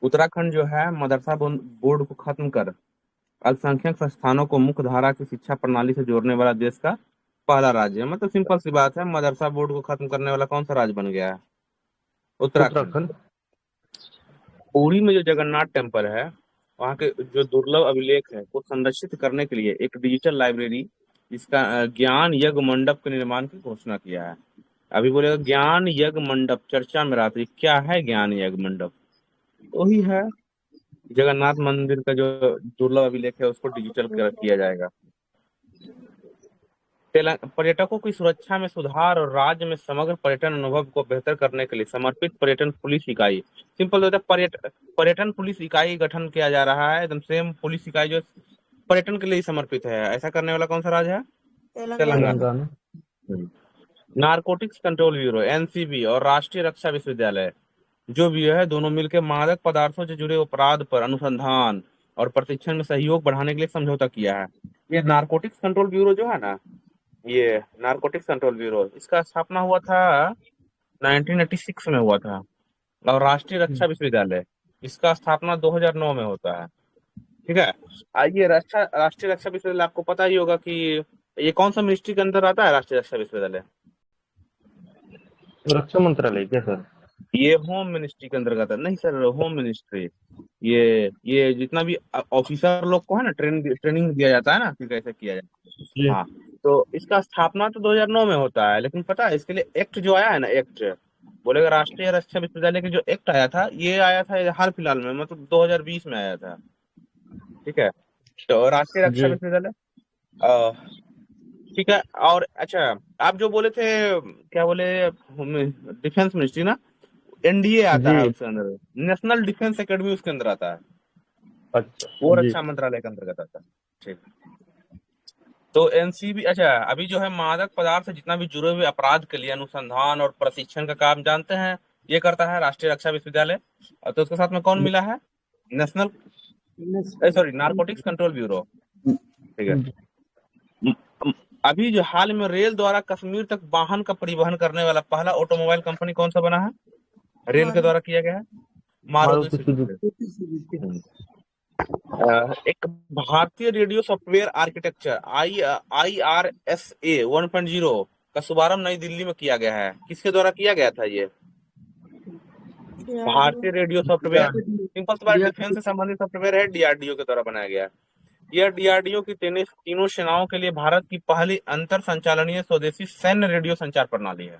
उत्तराखंड जो है मदरसा बोर्ड को खत्म कर अल्पसंख्यक संस्थानों को मुख्य धारा की शिक्षा प्रणाली से जोड़ने वाला देश का पहला राज्य है। मतलब सिंपल सी बात है, मदरसा बोर्ड को खत्म करने वाला कौन सा राज्य बन गया है? उत्तराखंड। उत्तराखंड। पुरी में जो जगन्नाथ टेम्पल है, वहाँ के जो दुर्लभ अभिलेख है को संरक्षित करने के लिए एक डिजिटल लाइब्रेरी, इसका ज्ञान यज्ञ मंडप के निर्माण की घोषणा किया है। अभी बोलेगा ज्ञान यज्ञ मंडप चर्चा में रहा था, क्या है ज्ञान यज्ञ मंडप? वही है, जगन्नाथ मंदिर का जो दुर्लभ अभिलेख है उसको डिजिटल किया जाएगा। पर्यटकों की सुरक्षा में सुधार और राज्य में समग्र पर्यटन अनुभव को बेहतर करने के लिए समर्पित पर्यटन पुलिस इकाई, सिंपल होता है पर्यटन पुलिस इकाई गठन किया जा रहा है। एकदम सेम पुलिस इकाई जो पर्यटन के लिए ही समर्पित है। ऐसा करने वाला कौन सा राज्य है? Telangana. Telangana. Narcotics control bureau NCB और राष्ट्रीय रक्षा विश्वविद्यालय जो भी है, दोनों मिलकर मादक पदार्थों से जुड़े अपराध पर अनुसंधान और प्रशिक्षण में सहयोग बढ़ाने के लिए समझौता किया है। ये नारकोटिक्स कंट्रोल ब्यूरो जो है ना, ये नारकोटिक्स कंट्रोल ब्यूरो, इसका स्थापना हुआ था 1986 में हुआ था। और राष्ट्रीय रक्षा विश्वविद्यालय, इसका स्थापना 2009 में होता है। ठीक है। आइए, राष्ट्रीय रक्षा विश्वविद्यालय आपको पता ही होगा कि ये कौन सा मिनिस्ट्री के अंदर आता है? राष्ट्रीय रक्षा विश्वविद्यालय रक्षा मंत्रालय क्या सर? ये होम मिनिस्ट्री के अंतर्गत है। नहीं सर, होम मिनिस्ट्री। ये जितना भी ऑफिसर लोग को है ना, ट्रेनिंग दिया जाता है ना कि कैसे किया जाए। जी। हाँ, तो इसका स्थापना तो 2009 में होता है, लेकिन पता है इसके लिए एक्ट जो आया है ना, एक्ट बोलेगा राष्ट्रीय रक्षा विश्वविद्यालय के जो एक्ट आया था, ये आया था हाल फिलहाल में, मतलब 2020 में आया था। ठीक है। तो राष्ट्रीय रक्षा जी। विश्वविद्यालय, अ, ठीक है। और अच्छा, आप जो बोले थे, क्या बोले, डिफेंस मिनिस्ट्री ना, एनडीए आता है जी। उसके अंदर, नेशनल डिफेंस एकेडमी उसके अंदर आता है, अच्छा। वो जी। रक्षा मंत्रालय के अंतर्गत आता है। ठीक। तो एनसीबी, अच्छा, अभी जो है मादक पदार्थ से जितना भी जुड़े हुए अपराध के लिए अनुसंधान और प्रशिक्षण का काम जानते हैं, ये करता है राष्ट्रीय रक्षा विश्वविद्यालय। और तो उसके साथ में कौन मिला है? National, sorry, narcotics control bureau. ठीक है। म- म- अभी जो हाल में रेल द्वारा कश्मीर तक वाहन का परिवहन करने वाला पहला ऑटोमोबाइल कंपनी कौन सा बना है? रेल के द्वारा किया गया है, मारुति मारुति सुजुकी। सुजुकी। हम्म। एक भारतीय रेडियो सॉफ्टवेयर आर्किटेक्चर IRSA 1.0 का शुभारंभ नई दिल्ली में किया गया है। किसके द्वारा किया गया था ये? भारतीय रेडियो सॉफ्टवेयर, सिंपल सी बात, डिफेंस से संबंधित सॉफ्टवेयर है, डीआरडीओ के द्वारा बनाया गया है। यह डीआरडीओ की तीनों सेनाओं के लिए भारत की पहली अंतर संचालनीय स्वदेशी सैन्य रेडियो संचार प्रणाली है।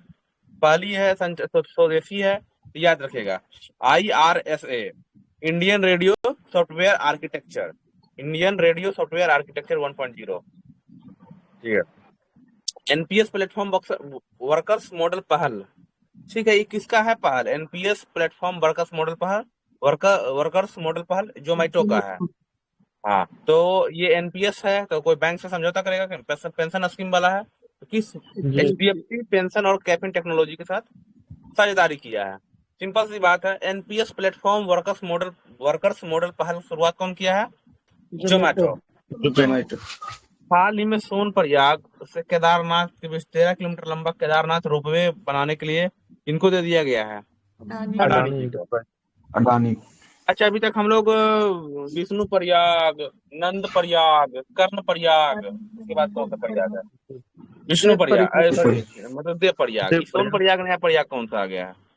पहली है, स्वदेशी है, याद रखेगा। IRSA, Indian radio software architecture, Indian radio software architecture 1.0। ठीक है। एनपीएस प्लेटफॉर्म वर्कर्स मॉडल पहल, ठीक है, ये किसका है पहल? एनपीएस प्लेटफॉर्म वर्कर्स मॉडल पहल, वर्कर्स मॉडल पहल जोमेटो का है। हाँ, तो ये एनपीएस है, तो कोई बैंक से समझौता करेगा कि पेंशन स्कीम वाला है, तो किस जी। एचडीएफसी पेंशन और कैफिन टेक्नोलॉजी के साथ साझेदारी किया है। सिंपल सी बात है, एनपीएस प्लेटफॉर्म वर्कर्स मॉडल पहल शुरुआत कौन किया है? जोमेटो। जोमेटो। हाल ही में सोनप्रयाग से केदारनाथ के बीच 13 किलोमीटर लंबा केदारनाथ रोपवे बनाने के लिए इनको दे दिया गया है, अडानी अडानी जी को। इंटरप्राइज। अडानी। अच्छा, अभी तक हम लोग विष्णु प्रयाग, नंद प्रयाग, कर्ण प्रयाग, इसके बाद कौन सा प्रयाग है? विष्णु प्रयाग, सॉरी, मतलब देव प्रयाग। देव इस सोन प्रयाग। प्रयाग, नया प्रयाग कौन सा आ गया है?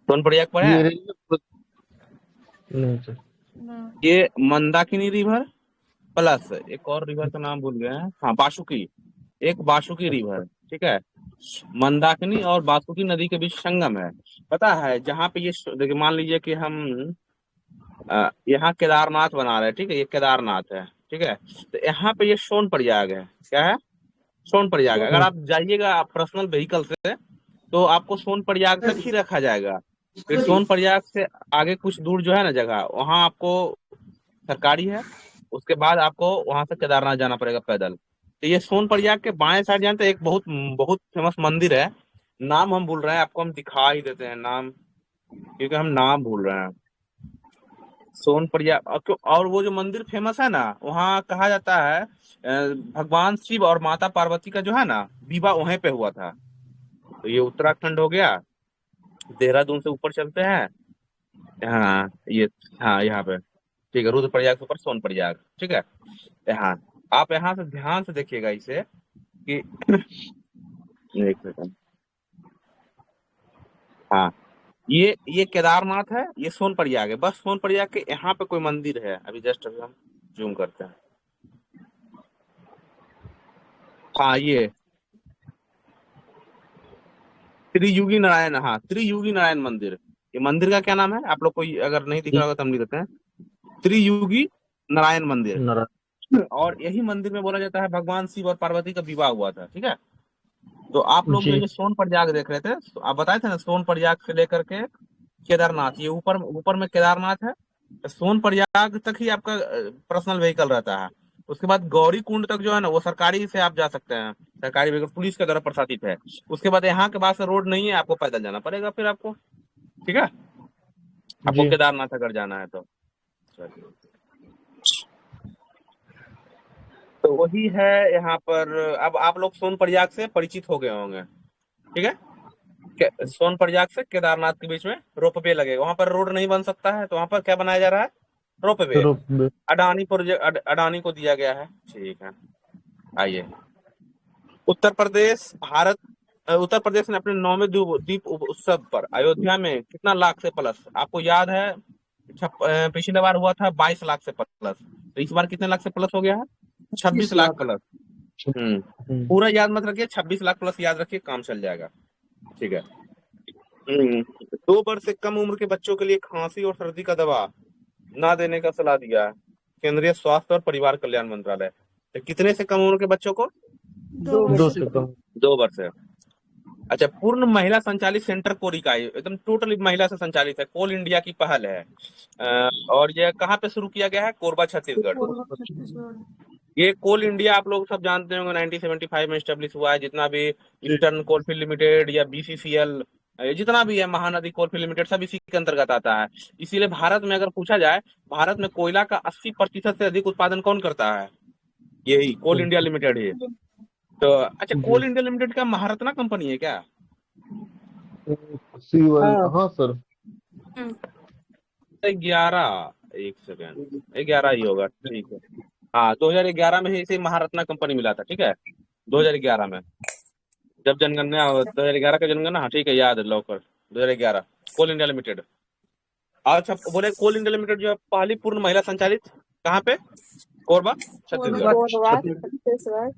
सोन प्रयाग पर है। ये रेलवे नहीं सर। ये मंदाकिनी रिवर प्लस एक और रिवर का नाम भूल गए हैं, हाँ, बासुकी, एक बासुकी रिवर। ठीक है। मंदाकिनी और बासुकी नदी के बीच संगम है। पता है जहाँ पे ये, देखिए मान लीजिए कि हम यहाँ केदारनाथ बना रहे हैं, ठीक है, ये केदारनाथ है, ठीक है, तो यहाँ पे ये सोन प्रयाग है। क्या है? सोन प्रयाग है। अगर आप जाइएगा पर्सनल व्हीकल से, तो आपको सोन प्रयाग तक ही रखा जाएगा। फिर सोन प्रयाग से आगे कुछ दूर जो है ना जगह, वहाँ आपको सरकारी है, उसके बाद आपको वहां से केदारनाथ जाना पड़ेगा पैदल। तो ये सोन प्रयाग के बाएं साइड जानते हैं, एक बहुत बहुत फेमस मंदिर है, नाम हम भूल रहे हैं, आपको हम दिखा ही देते हैं नाम, क्योंकि हम नाम भूल रहे हैं। सोन प्रयाग, और वो जो मंदिर फेमस है ना, वहाँ कहा जाता है भगवान शिव और माता पार्वती का जो है ना विवाह वहीं पे हुआ था। तो ये उत्तराखंड हो गया। देहरादून से ऊपर चलते हैं। हाँ ये, हाँ यहाँ पे, ठीक है, रुद्रप्रयाग से ऊपर सोनप्रयाग, ठीक है। यहाँ आप यहाँ से ध्यान से देखिएगा इसे कि एक सेकंड, हाँ, ये केदारनाथ है, ये सोनप्रयाग है, बस सोनप्रयाग के यहाँ पे कोई मंदिर है, अभी जस्ट अभी हम जूम करते हैं। हाँ ये त्रियुगी नारायण, हाँ त्रियुगी नारायण मंदिर। ये मंदिर का क्या नाम है, आप लोग को अगर नहीं दिख रहा होगा तो हम लिख देते हैं, त्रियुगी नारायण मंदिर। नारायण। और यही मंदिर में बोला जाता है भगवान शिव और पार्वती का विवाह हुआ था, ठीक है। तो आप लोग जो जी ये सोन प्रयाग देख रहे थे, तो आप बताए थे ना, सोन प्रयाग से लेकर के केदारनाथ, ये ऊपर ऊपर में केदारनाथ है, सोन प्रयाग तक ही आपका पर्सनल व्हीकल रहता है। उसके बाद गौरी कुंड तक जो है ना, वो सरकारी से आप जा सकते हैं, सरकारी व्हीकल पुलिस के द्वारा प्रशासित है। उसके बाद यहाँ के बाद से रोड नहीं है, आपको पैदल जाना पड़ेगा फिर आपको, ठीक है, आपको जी केदारनाथ अगर जाना है तो। तो वही है यहाँ पर। अब आप लोग सोन प्रयाग से परिचित हो गए होंगे, ठीक है। सोन प्रयाग से केदारनाथ के बीच में रोपवे लगेगा, वहां पर रोड नहीं बन सकता है, तो वहां पर क्या बनाया जा रहा है, ropeway. Ropeway. Adani project, Adani को दिया गया है, ठीक है। आइए, उत्तर प्रदेश भारत, उत्तर प्रदेश ने अपने 9वें दीप उत्सव पर अयोध्या में कितना लाख से प्लस, आपको याद है, पिछले बार हुआ था 22 लाख से प्लस, तो इस बार कितने लाख से प्लस हो गया है, 26 लाख प्लस। हम्म, पूरा याद मत रखिए, 26 लाख प्लस याद रखिए, काम चल जाएगा, ठीक है। 2 वर्ष से कम उम्र के बच्चों के लिए खांसी और सर्दी का दवा ना देने का सलाह दिया है केंद्रीय स्वास्थ्य और परिवार कल्याण मंत्रालय। तो कितने से कम उम्र के बच्चों को, 2 से कम। 2 वर्ष से। अच्छा, पूर्ण महिला संचालित सेंटर कोरिका, एकदम टोटली महिला से संचालित है, कोल इंडिया की पहल है। और यह कहाँ पे शुरू किया गया है, कोरबा छत्तीसगढ़। ये कोल इंडिया आप लोग सब जानते होंगे, 1975 में स्टेब्लिश हुआ है, जितना भी ईस्टर्न कोलफील्ड लिमिटेड या बीसीसीएल, ये जितना भी है, महानदी कोलफील्ड लिमिटेड, सब इसी के अंतर्गत आता है। इसीलिए भारत में अगर पूछा जाए, भारत में कोयला का 80% से अधिक उत्पादन कौन करता है, यही कोल इंडिया लिमिटेड है। तो अच्छा, जी कोल इंडिया लिमिटेड का महारत्ना कंपनी है क्या, सीवल, हाँ सर। 11, एक सेकेंड, 11 ही होगा, ठीक है। हाँ, 2011 में ही इसे महारत्ना कंपनी मिला था, ठीक है, 2011 में, जब जनगणना 2011 का जनगणना, हाँ ठीक है, याद है, लॉकर 2011, कोल इंडिया लिमिटेड। अच्छा, बोले कोल इंडिया लिमिटेड जो है पहली पूर्ण महिला संचालित, कहाँ पे, कोरबा छत्तीसगढ़।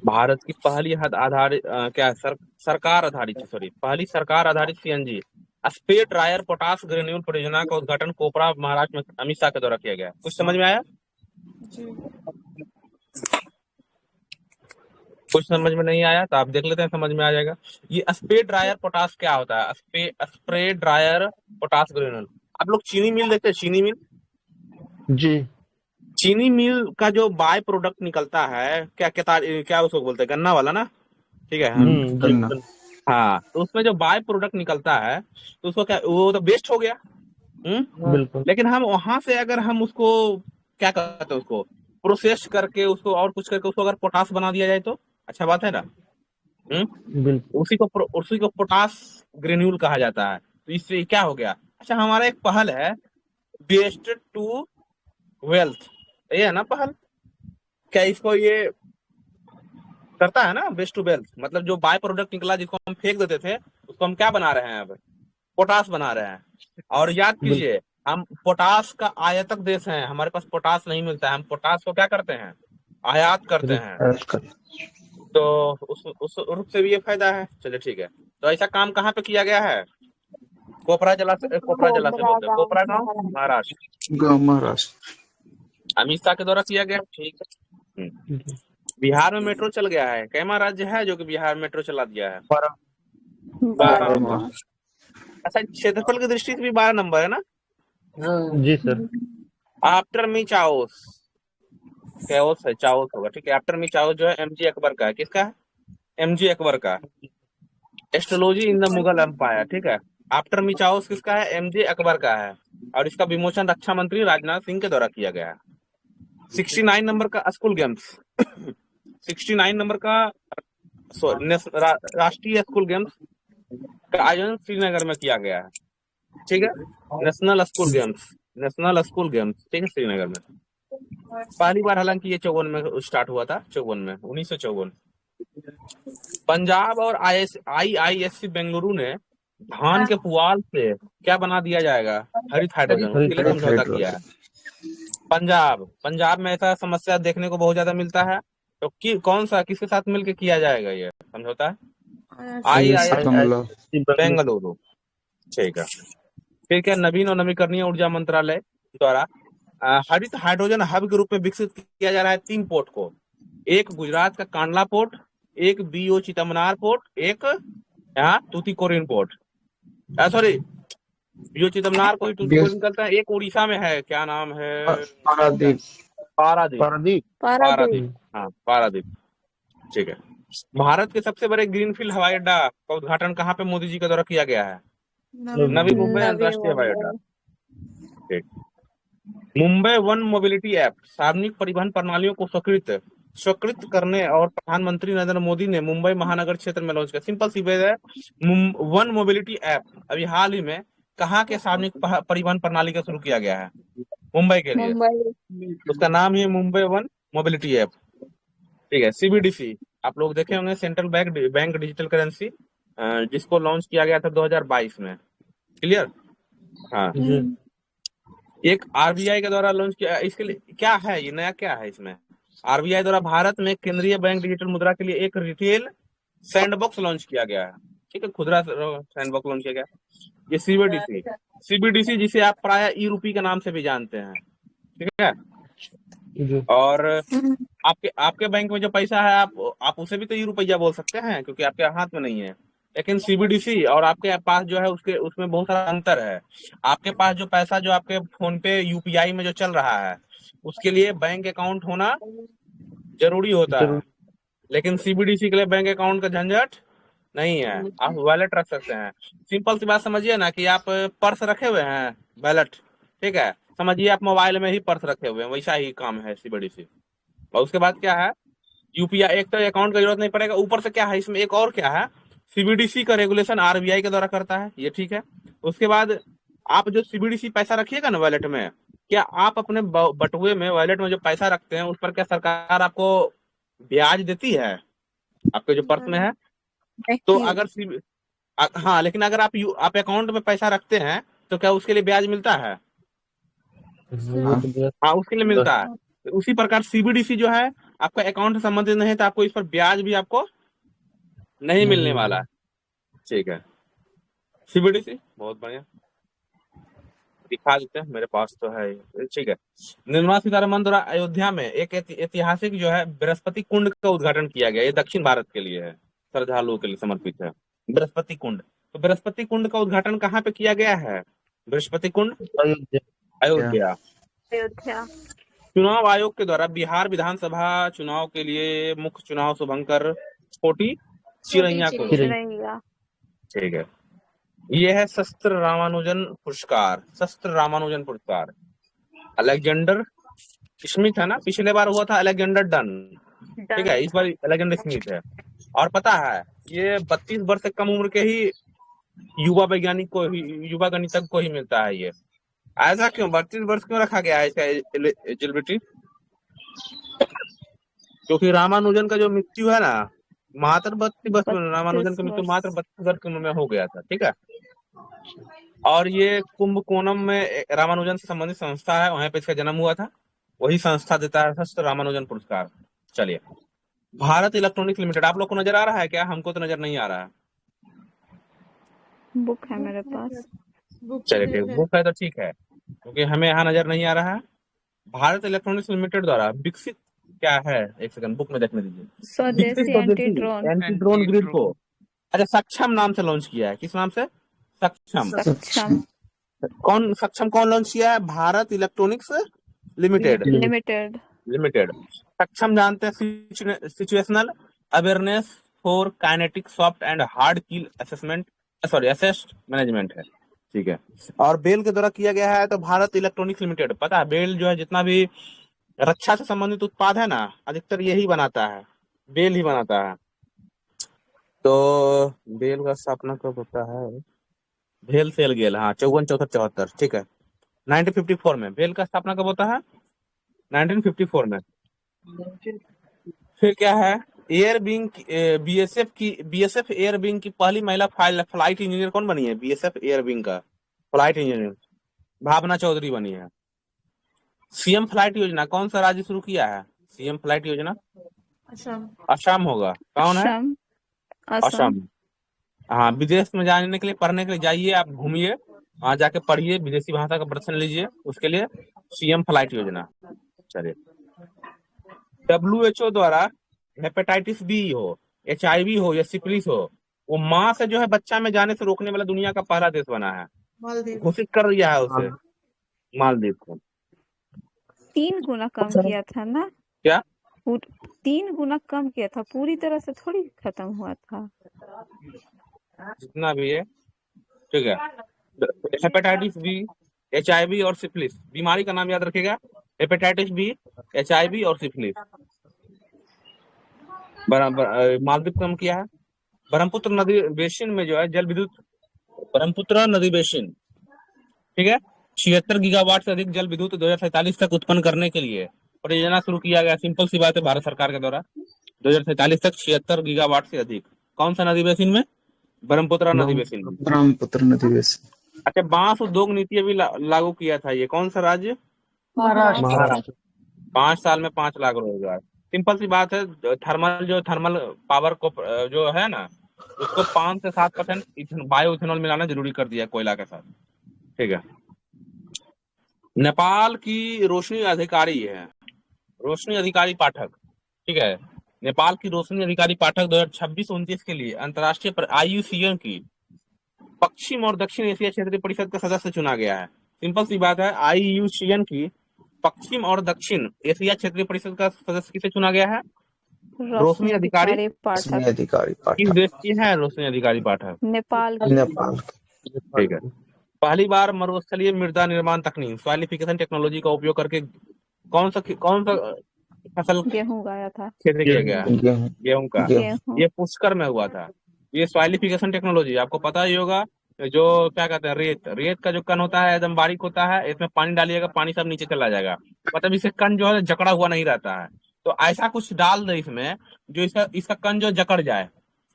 भारत की पहली हद आधारित क्या सरकार आधारित, सॉरी, पहली सरकार आधारित CNG spray dryer potash granule परियोजना का उद्घाटन कोपरा महाराष्ट्र में अमित शाह के द्वारा किया गया। कुछ समझ में आया, कुछ समझ में नहीं आया तो आप देख लेते हैं, समझ में आ जाएगा। ये स्प्रे ड्रायर पोटास क्या होता है, स्प्रे ड्रायर पोटास ग्रेन्यूल। आप लोग चीनी मिल देखते हैं, चीनी मिल, जी चीनी मिल का जो बाय प्रोडक्ट निकलता है, क्या क्या उसको बोलते हैं, गन्ना वाला ना, ठीक है। जी हाँ, तो उसमें जो बाय प्रोडक्ट निकलता है, तो उसको क्या, वो तो वेस्ट हो गया। बिल्कुल। लेकिन हम वहां से अगर हम उसको क्या कहते हैं, उसको प्रोसेस करके, उसको और कुछ करके, उसको अगर पोटास बना दिया जाए तो अच्छा बात है ना। बिल्कुल। उसी को पोटास ग्रेन्यूल कहा जाता है। तो इससे क्या हो गया, अच्छा, हमारा एक पहल है वेस्ट टू वेल्थ, ये है ना पहल, क्या इसको ये करता है ना, वेस्ट टू वेल्थ, मतलब जो बाय प्रोडक्ट निकला जिसको हम फेंक देते थे, उसको हम क्या बना रहे हैं, अब पोटास बना रहे हैं। और याद कीजिए, हम पोटास का आयातक देश हैं, हमारे पास पोटास नहीं मिलता है, हम पोटास को क्या करते हैं, आयात करते हैं। तो उस रूप से भी ये फायदा है। चलिए ठीक है, तो ऐसा काम कहाँ पे किया गया है, कोपरा जला से बोलते हैं, कोपरा गांव, महाराष्ट्र, महाराष्ट्र। अमित शाह के द्वारा किया गया, ठीक है। बिहार में मेट्रो चल गया है, कैमा राज्य है जो कि बिहार में मेट्रो चला दिया है, 12। अच्छा, क्षेत्रफल की दृष्टि से भी 12 नंबर है ना। जी sir. After me chaos, chaos है, चाओस होगा, ठीक है। आफ्टर मी चाओस जो है एमजी अकबर का है, किसका है, एमजी अकबर का। Astrology in the Mughal empire, ठीक है। आफ्टर मी चाओस किसका है, एमजे अकबर का है। और इसका विमोचन रक्षा मंत्री राजनाथ सिंह के द्वारा किया गया है। 69 नंबर का स्कूल गेम्स 69 नंबर का राष्ट्रीय स्कूल गेम्स का आयोजन श्रीनगर में किया गया है, ठीक है। नेशनल स्कूल गेम्स, ठीक है, श्रीनगर में पहली बार, हालांकि ये 54 में स्टार्ट हुआ था, 54 में, 1954। पंजाब और IISc बेंगलुरु ने धान के पुआल से क्या बना दिया जाएगा, हरित हाइड्रोजन, उसके लिए हरित समझौता किया है। पंजाब में ऐसा समस्या देखने को बहुत ज्यादा मिलता है, तो कौन सा, किसके साथ मिलकर किया जाएगा ये समझौता? IISc बेंगलुरु, ठीक है। फिर क्या, नवीन और नवीकरणीय ऊर्जा मंत्रालय द्वारा हरित हाइड्रोजन हब के रूप में विकसित किया जा रहा है 3 पोर्ट को। एक गुजरात का कांडला पोर्ट, एक BO चितमनार पोर्ट, एक यहाँ तूतीकोरिन पोर्ट, सॉरी, BO चितमनार को ही तूतीकोरिन करता है। एक उड़ीसा में है, क्या नाम है, पारादीप। पारादीप। पारादीप। पारादीप, हाँ, पारादीप, ठीक है। भारत के सबसे बड़े ग्रीनफील्ड हवाई अड्डा का उद्घाटन कहाँ पे मोदी जी के द्वारा किया गया है? नवी मुंबई अंतर्राष्ट्रीय हवाई अड्डा, ठीक। मुंबई वन मोबिलिटी ऐप सार्वजनिक परिवहन प्रणालियों को स्वीकृत करने और प्रधानमंत्री नरेंद्र मोदी ने मुंबई महानगर क्षेत्र में लॉन्च किया। सिंपल सी बात है, वन मोबिलिटी ऐप अभी हाल ही में कहाँ के सार्वजनिक परिवहन प्रणाली का शुरू किया गया है? मुंबई के लिए, उसका नाम ही मुंबई वन मोबिलिटी ऐप, ठीक है। CBDC आप लोग देखे होंगे, सेंट्रल बैंक डिजिटल करेंसी, जिसको लॉन्च किया गया था 2022 में, क्लियर, हाँ। एक RBI के द्वारा लॉन्च किया, इसके लिए क्या है, ये नया क्या है इसमें? RBI द्वारा भारत में केंद्रीय बैंक डिजिटल मुद्रा के लिए एक रिटेल सैंडबॉक्स लॉन्च किया गया है, ठीक है, खुदरा सैंडबॉक्स लॉन्च किया गया। ये CBDC जिसे आप प्राय ई-रूपी के नाम से भी जानते हैं, ठीक है। और आपके बैंक में जो पैसा है, आप उसे भी तो ई-रुपया बोल सकते हैं, क्योंकि आपके हाथ में नहीं है। लेकिन CBDC और आपके पास जो है, उसमें बहुत सारा अंतर है। आपके पास जो पैसा, जो आपके फोन पे UPI में जो चल रहा है, उसके लिए बैंक अकाउंट होना जरूरी होता है, लेकिन CBDC के लिए बैंक अकाउंट का झंझट नहीं है, आप वॉलेट रख सकते हैं। सिंपल सी बात समझिए ना, कि आप पर्स रखे हुए हैं, वॉलेट, ठीक है, समझिए आप मोबाइल में ही पर्स रखे हुए हैं, वैसा ही काम है CBDC। और उसके बाद क्या है, UPI, एक तो अकाउंट का जरूरत नहीं पड़ेगा, ऊपर से क्या है इसमें एक और क्या है, CBDC का रेगुलेशन RBI के द्वारा करता है, ये ठीक है। उसके बाद आप जो CBDC पैसा रखिएगा ना वॉलेट में, क्या आप अपने बटुए में, वॉलेट में जो पैसा रखते हैं, उस पर क्या सरकार आपको ब्याज देती है, आपके जो पर्स में है? तो अगर हाँ, लेकिन अगर आप अकाउंट में पैसा रखते हैं, तो क्या उसके लिए ब्याज मिलता है? हाँ, उसके लिए मिलता है। तो उसी प्रकार CBDC जो है, आपका अकाउंट से संबंधित नहीं, तो आपको इस पर ब्याज भी आपको नहीं मिलने वाला है, ठीक है। CBDC बहुत बढ़िया, दिखा देते हैं, मेरे पास तो है ये, ठीक है। निर्मला सीतारमण द्वारा अयोध्या में एक ऐतिहासिक जो है बृहस्पति कुंड का उद्घाटन किया गया। ये दक्षिण भारत के लिए है, श्रद्धालुओं के लिए समर्पित है, बृहस्पति कुंड। तो बृहस्पति कुंड का उद्घाटन कहाँ पे किया गया है? बृहस्पति कुंड, अयोध्या। चुनाव आयोग के द्वारा बिहार विधानसभा चुनाव के लिए मुख्य चुनाव शुभंकर छोटी चिरैया को, ठीक है। ये है शस्त्र रामानुजन पुरस्कार। अलेक्जेंडर स्मिथ है ना, पिछले बार हुआ था अलेक्जेंडर डन, ठीक है, इस बार अलेक्जेंडर स्मिथ है। और पता है, ये 32 वर्ष से कम उम्र के ही युवा वैज्ञानिक को ही, युवा गणितज्ञ को ही मिलता है ये। ऐसा क्यों, 32 वर्ष क्यों रखा गया है इसका एलिजिबिलिटी? क्योंकि रामानुजन का जो मृत्यु है ना, मात्र 32 वर्ष में, रामानुजन की मृत्यु मात्र 32 वर्ष की उम्र में हो गया था, ठीक है। और ये कुंभकोणम में रामानुजन से संबंधित संस्था है, वहां पे इसका जन्म हुआ था, वही संस्था देता है शस्त्र रामानुजन पुरस्कार। चलिए, भारत इलेक्ट्रॉनिक्स लिमिटेड आप लोग को नजर आ रहा है क्या? हमको तो नजर नहीं आ रहा है। बुक है मेरे पास। चलिए ठीक, बुक है तो ठीक है, क्योंकि हमें यहाँ नजर नहीं आ रहा है। भारत इलेक्ट्रॉनिक्स लिमिटेड द्वारा विकसित क्या है, एक सेकंड बुक में देखने दीजिए। स्वदेशी एंटी ड्रोन ग्रिड को, अच्छा, सक्षम नाम से लॉन्च किया है। किस नाम से? सक्षम। सक्षम कौन लॉन्च किया है? Bharat electronics limited. सक्षम जानते हैं, situational awareness for kinetic soft and hard kill asset management है, ठीक है। और बेल के द्वारा किया गया है। तो भारत इलेक्ट्रॉनिक्स लिमिटेड, पता है बेल जो है, जितना भी रक्षा से संबंधित उत्पाद है ना, अधिकतर यही बनाता है, बेल ही बनाता है। तो बेल का स्थापना कब होता है? भेल सेल गेल, हाँ 54 64 74, ठीक है। 1954 में भेल का स्थापना कब होता है? 1954 में। फिर क्या है? Air wing, BSF air wing की पहली महिला फ्लाइट इंजीनियर कौन बनी है? बीएसएफ एयर विंग का फ्लाइट इंजीनियर भावना चौधरी बनी है। सीएम फ्लाइट योजना कौन सा राज्य शुरू किया है? सीएम फ्लाइट योजना असम। असम होगा। कौन है? असम। असम। असम। हाँ, विदेश में जाने के लिए, पढ़ने के लिए जाइए, आप घूमिए, वहां जाके पढ़िए, विदेशी भाषा का प्रदर्शन लीजिए, उसके लिए सीएम फ्लाइट योजना। चलिए, WHO द्वारा हेपेटाइटिस बी हो, HIV हो या सिफिलिस हो, वो माँ से जो है बच्चा में जाने से रोकने वाला दुनिया का पहला देश बना है, मालदीव। घोषित कर दिया है उसे, मालदीव को। 3 गुना कम किया था ना? क्या? 3 गुना कम किया था, पूरी तरह से थोड़ी खत्म हुआ था। जितना भी है, ठीक है। हेपेटाइटिस बी, HIV और सिफिलिस, बीमारी का नाम याद रखिएगा, हेपेटाइटिस बी, HIV और सिफिलिस। मालदीव कम किया है। ब्रह्मपुत्र नदी बेसिन में जो है जल विद्युत, ब्रह्मपुत्र नदी बेसिन, ठीक है, 76 गीगावाट से अधिक जल विद्युत 2047 तक उत्पन्न करने के लिए परियोजना शुरू किया गया। सिंपल सी बात है, भारत सरकार के द्वारा 2047 तक 76 गीगावाट से अधिक। कौन सा नदी बेसिन में? ब्रह्मपुत्र नदी बेसिन में। ब्रह्मपुत्र नदी बेसिन। अच्छा, बांस उद्योग नीति अभी लागू किया था, ये कौन सा राज्य? महाराष्ट्र। महाराष्ट्र। 5 साल में 5 लाख रोजगार। सिंपल सी बात है, थर्मल पावर को जो है ना, उसको 5 से 7% बायो इथेनॉल मिलाना जरूरी कर दिया कोयला के साथ, ठीक है। नेपाल की रोशनी अधिकारी है, रोशनी अधिकारी पाठक, ठीक है। नेपाल की रोशनी अधिकारी पाठक 2026-29 के लिए अंतर्राष्ट्रीय IUCN की पश्चिम और दक्षिण एशिया क्षेत्रीय परिषद का सदस्य चुना गया है। सिंपल सी बात है, IUCN की पश्चिम और दक्षिण एशिया क्षेत्रीय परिषद का सदस्य किसे चुना गया है? रोशनी अधिकारी रोशनी पाठक। अधिकारी किस पाठक। देश की है रोशनी अधिकारी पाठक? नेपाल की। नेपाल। ठीक है। पहली बार मरुस्थलीय मृदा निर्माण तकनीक सॉइलिफिकेशन टेक्नोलॉजी का उपयोग करके कौन सा फसल गेहूं उगाया था। खेती किया गया? गेहूं। गेहूं का। गेहूं। ये पुष्कर में हुआ था। ये सॉइलिफिकेशन टेक्नोलॉजी आपको पता ही होगा, जो क्या कहते हैं, रेत का जो कण होता है एकदम बारीक होता है, इसमें पानी डालिएगा, पानी सब नीचे चला जाएगा, मतलब इससे कण जो है जकड़ा हुआ नहीं रहता है। तो ऐसा कुछ डाल दे इसमें जो इसका कण जो जकड़ जाए,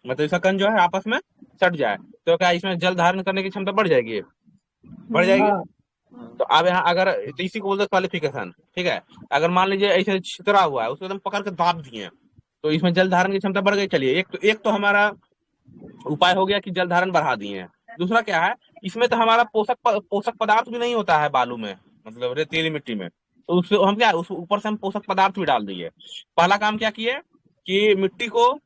मतलब इसका कण जो है आपस में सट जाए, तो क्या इसमें जल धारण करने की क्षमता बढ़ जाएगी? बढ़ जाएगी। तो अब यहाँ अगर, तो इसी को बोलते हैं क्वालिफिकेशन, ठीक है। अगर मान लीजिए ऐसे छितरा हुआ है, उसको एकदम पकड़ के दाब दिए, तो इसमें जल धारण की क्षमता बढ़ गई। चलिए, एक तो हमारा उपाय हो गया कि जल धारण बढ़ा दिए हैं। दूसरा क्या है, इसमें तो हमारा पोषक पदार्थ भी नहीं होता है बालू में, मतलब रेतीली मिट्टी में, तो उससे हम क्या, उस ऊपर से हम पोषक पदार्थ भी डाल दिए। पहला काम क्या किए कि मिट्टी को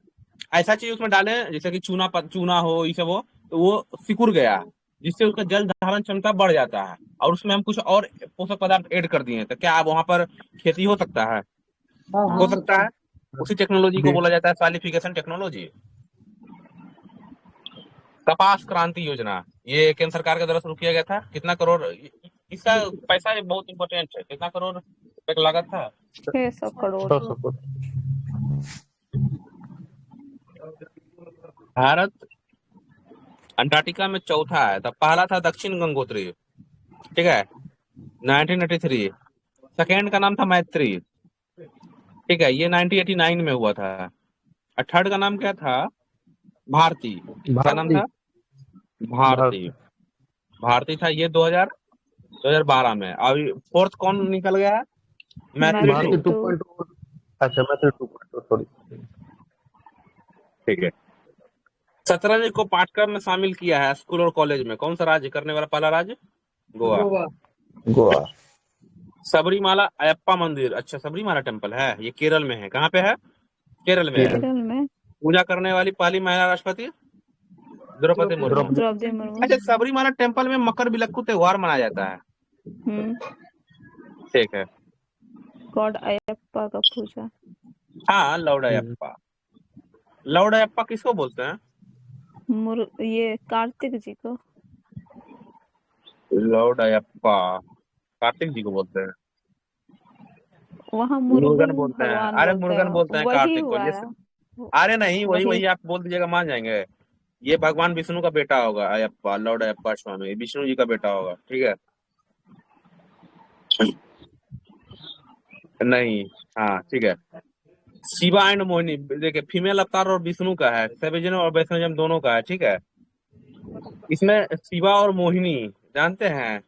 ऐसा चीज उसमें डाले जैसे कि चूना हो, ये सब हो, तो वो सिकुड़ गया, जिससे उसका जल धारण क्षमता बढ़ जाता है, और उसमें हम कुछ और पोषक पदार्थ ऐड कर दिए, तो क्या अब वहां पर खेती हो सकता है? हो सकता है। उसी टेक्नोलॉजी को बोला जाता है सॉइलिफिकेशन टेक्नोलॉजी। कपास क्रांति योजना, ये केंद्र सरकार के द्वारा शुरू किया गया था। कितना करोड़ इसका पैसा? ये बहुत इंपॉर्टेंट है। कितना करोड़ रुपए का लागत था? 600 करोड़। 600 करोड़। भारत अंटार्कटिका में चौथा है, तब पहला था दक्षिण गंगोत्री, ठीक है, 1983। सेकेंड का नाम था मैत्री, ठीक है, ये 1989 में हुआ था। और थर्ड का नाम क्या था? भारती। क्या नाम था? भारती। भारती था, ये 2012 में। अभी फोर्थ कौन निकल गया है? मैत्री मैत्री 2। 2.0। अच्छा, मैत्री 2.0, सॉरी। ठीक है। शतरंज को पाठ्यक्रम में शामिल किया है स्कूल और कॉलेज में, कौन सा राज्य करने वाला पहला राज्य? गोवा। गोवा। सबरीमाला अयप्पा मंदिर, अच्छा सबरीमाला टेम्पल है, ये केरल में है। कहाँ पे है? केरल में है। केरल में। पूजा करने वाली पहली महिला राष्ट्रपति द्रौपदी मुर्मू। द्रौपदी मुर्मू। अच्छा, सबरीमाला टेम्पल में मकर बिलक्कू त्योहार मनाया जाता है, ठीक है। गॉड अयप्पा का पूजा। हाँ, लॉर्ड अयप्पा। लॉर्ड अयप्पा किसको बोलते हैं? ये कार्तिक जी को। लॉर्ड अयप्पा कार्तिक जी को बोलते हैं। वहाँ मुरुगन मुरुगन बोलते हैं। भगवान अरे बोलते मुरुगन हैं, बोलते हैं वही कार्तिक को। हुआ जैसे है। अरे नहीं, वही वही वही आप बोल दीजिएगा, मान जाएंगे। ये भगवान विष्णु का बेटा होगा, अयप्पा, लॉर्ड अयप्पा स्वामी, विष्णु जी का बेटा होगा, ठीक है। नहीं, हाँ ठीक है। शिवा एंड मोहिनी, देखिए फीमेल अवतार और विष्णु का है, सैवेजन और वैष्णोजन दोनों का है, ठीक है। इसमें शिवा और मोहिनी जानते हैं,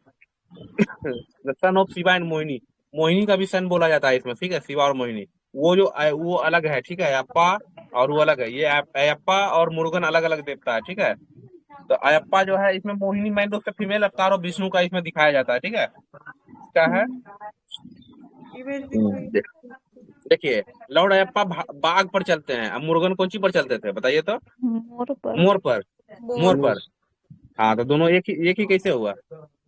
son of Shiva and Mohini, Mohini का भी सन बोला जाता है इसमें, ठीक है, शिवा और मोहिनी। वो जो वो अलग है, ठीक है, अयप्पा और वो अलग है। ये अयप्पा और मुरुगन अलग अलग देवता है, ठीक है। तो अयप्पा जो है इसमें मोहिनी मैन रूप से फीमेल अवतार और विष्णु का इसमें दिखाया जाता है, ठीक है। क्या है, देखिए, लॉर्ड अयप्पा बाघ पर चलते हैं, अब मुरुगन कौन सी पर चलते थे बताइए तो? मोर पर। मोर पर, मोर मोर। पर। हाँ, तो दोनों एक ही कैसे हुआ?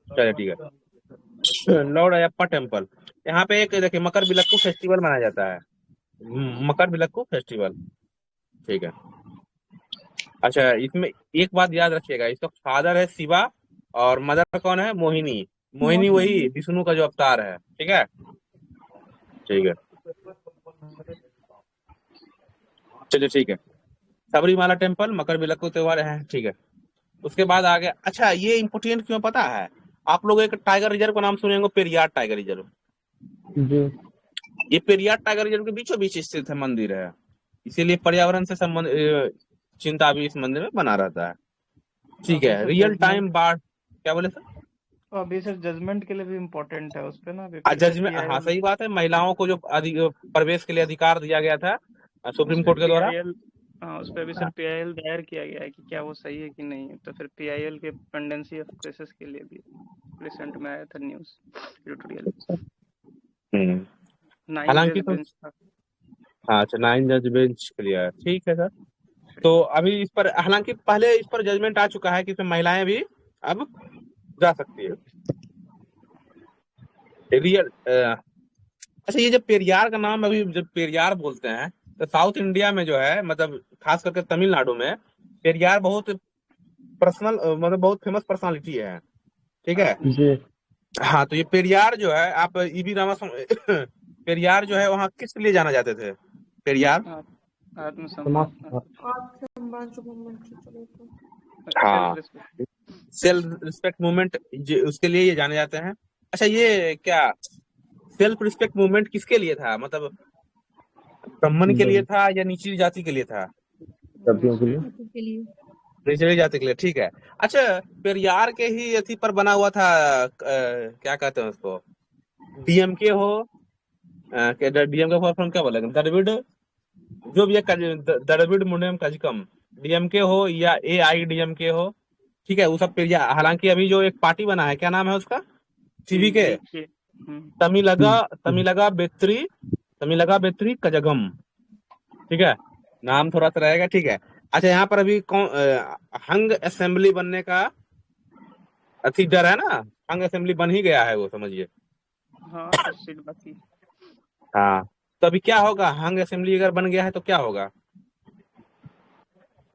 चलिए ठीक है। लॉर्ड अयप्पा टेम्पल, यहाँ पे एक देखिए मकर बिलक्कू फेस्टिवल मनाया जाता है, मकर बिलक्कू फेस्टिवल, ठीक है। अच्छा, इसमें एक बात याद रखिएगा, इसका फादर है शिवा और मदर कौन है? मोहिनी। मोहिनी वही विष्णु का जो अवतार है, ठीक है, ठीक है। चलिए ठीक है, सबरीमाला टेम्पल, मकर बिलक्कू त्योहार है, ठीक है। उसके बाद आ गया, अच्छा ये इम्पोर्टेंट क्यों पता है? आप लोग एक टाइगर रिजर्व का नाम सुने होंगे, पेरियार टाइगर रिजर्व। जी ये पेरियार टाइगर रिजर्व के बीचों बीच स्थित है, मंदिर है, इसीलिए पर्यावरण से संबंध चिंता भी इस मंदिर में बना रहता है, ठीक है। रियल टाइम बाढ़, क्या बोले सर? अभी सर जजमेंट के लिए भी इम्पोर्टेंट है उस पे ना, जजमेंट, हाँ सही बात है, महिलाओं को जो प्रवेश के लिए अधिकार दिया गया था सुप्रीम कोर्ट के द्वारा। हाँ, उस पे भी सर पीआईएल दायर किया गया है कि क्या वो सही है कि नहीं है, तो फिर पीआईएल के पेंडेंसी ऑफ केसेस के लिए भी रिसेंट में आया था न्यूज एडिटोरियल। 9 हालांकि जज तो बेंच था। हाँ, अच्छा 9 जज बेंच क्लियर, ठीक है सर। तो अभी इस पर, हालांकि पहले इस पर जजमेंट आ चुका है कि इसमें महिलाएं भी अब जा सकती है। रियल अच्छा, ये जब पेरियार का नाम अभी जब पेरियार बोलते हैं तो साउथ इंडिया में जो है, मतलब खास करके तमिलनाडु में पेरियार बहुत पर्सनल, मतलब बहुत फेमस पर्सनालिटी है, ठीक है। जी हाँ, तो ये पेरियार जो है, आप ईवी रामास्वामी पेरियार जो है वहाँ किस लिए जाना जाते थे? पेरियार, आत्मसम्मान, आत्मसम्मान से मूवमेंट से चले थे। हाँ, self respect. Self respect movement, उसके लिए ये जाने जाते हैं। अच्छा, ये क्या सेल्फ रिस्पेक्ट मूवमेंट किसके लिए था? मतलब ब्राह्मण के लिए था या निचली जाति के लिए था? सब्जियों के लिए के लिए निचली जाति के लिए, ठीक है। अच्छा, पेरियार के ही अथी पर बना हुआ था, क्या कहते हैं उसको, डीएमके हो, डीएमके फॉर क्या बोलेगा, द्रविड़, जो भी द्रविड़ मुन्नेम कजकम, डीएमके हो या एआईडीएमके हो, ठीक है, वो सब पेरियार। हालांकि अभी जो एक पार्टी बना है, क्या नाम है उसका? टीवीके, तमिलगा बेत्री कजगम, ठीक है, नाम थोड़ा सा रहेगा, ठीक है। अच्छा, यहाँ पर अभी कौन हंग असेंबली बनने का अथी डर है ना, हंग असेंबली बन ही गया है वो, समझिए। हाँ, कुछ सीट बाकी। हाँ, तो अभी क्या होगा, हंग असेंबली अगर बन गया है तो क्या होगा?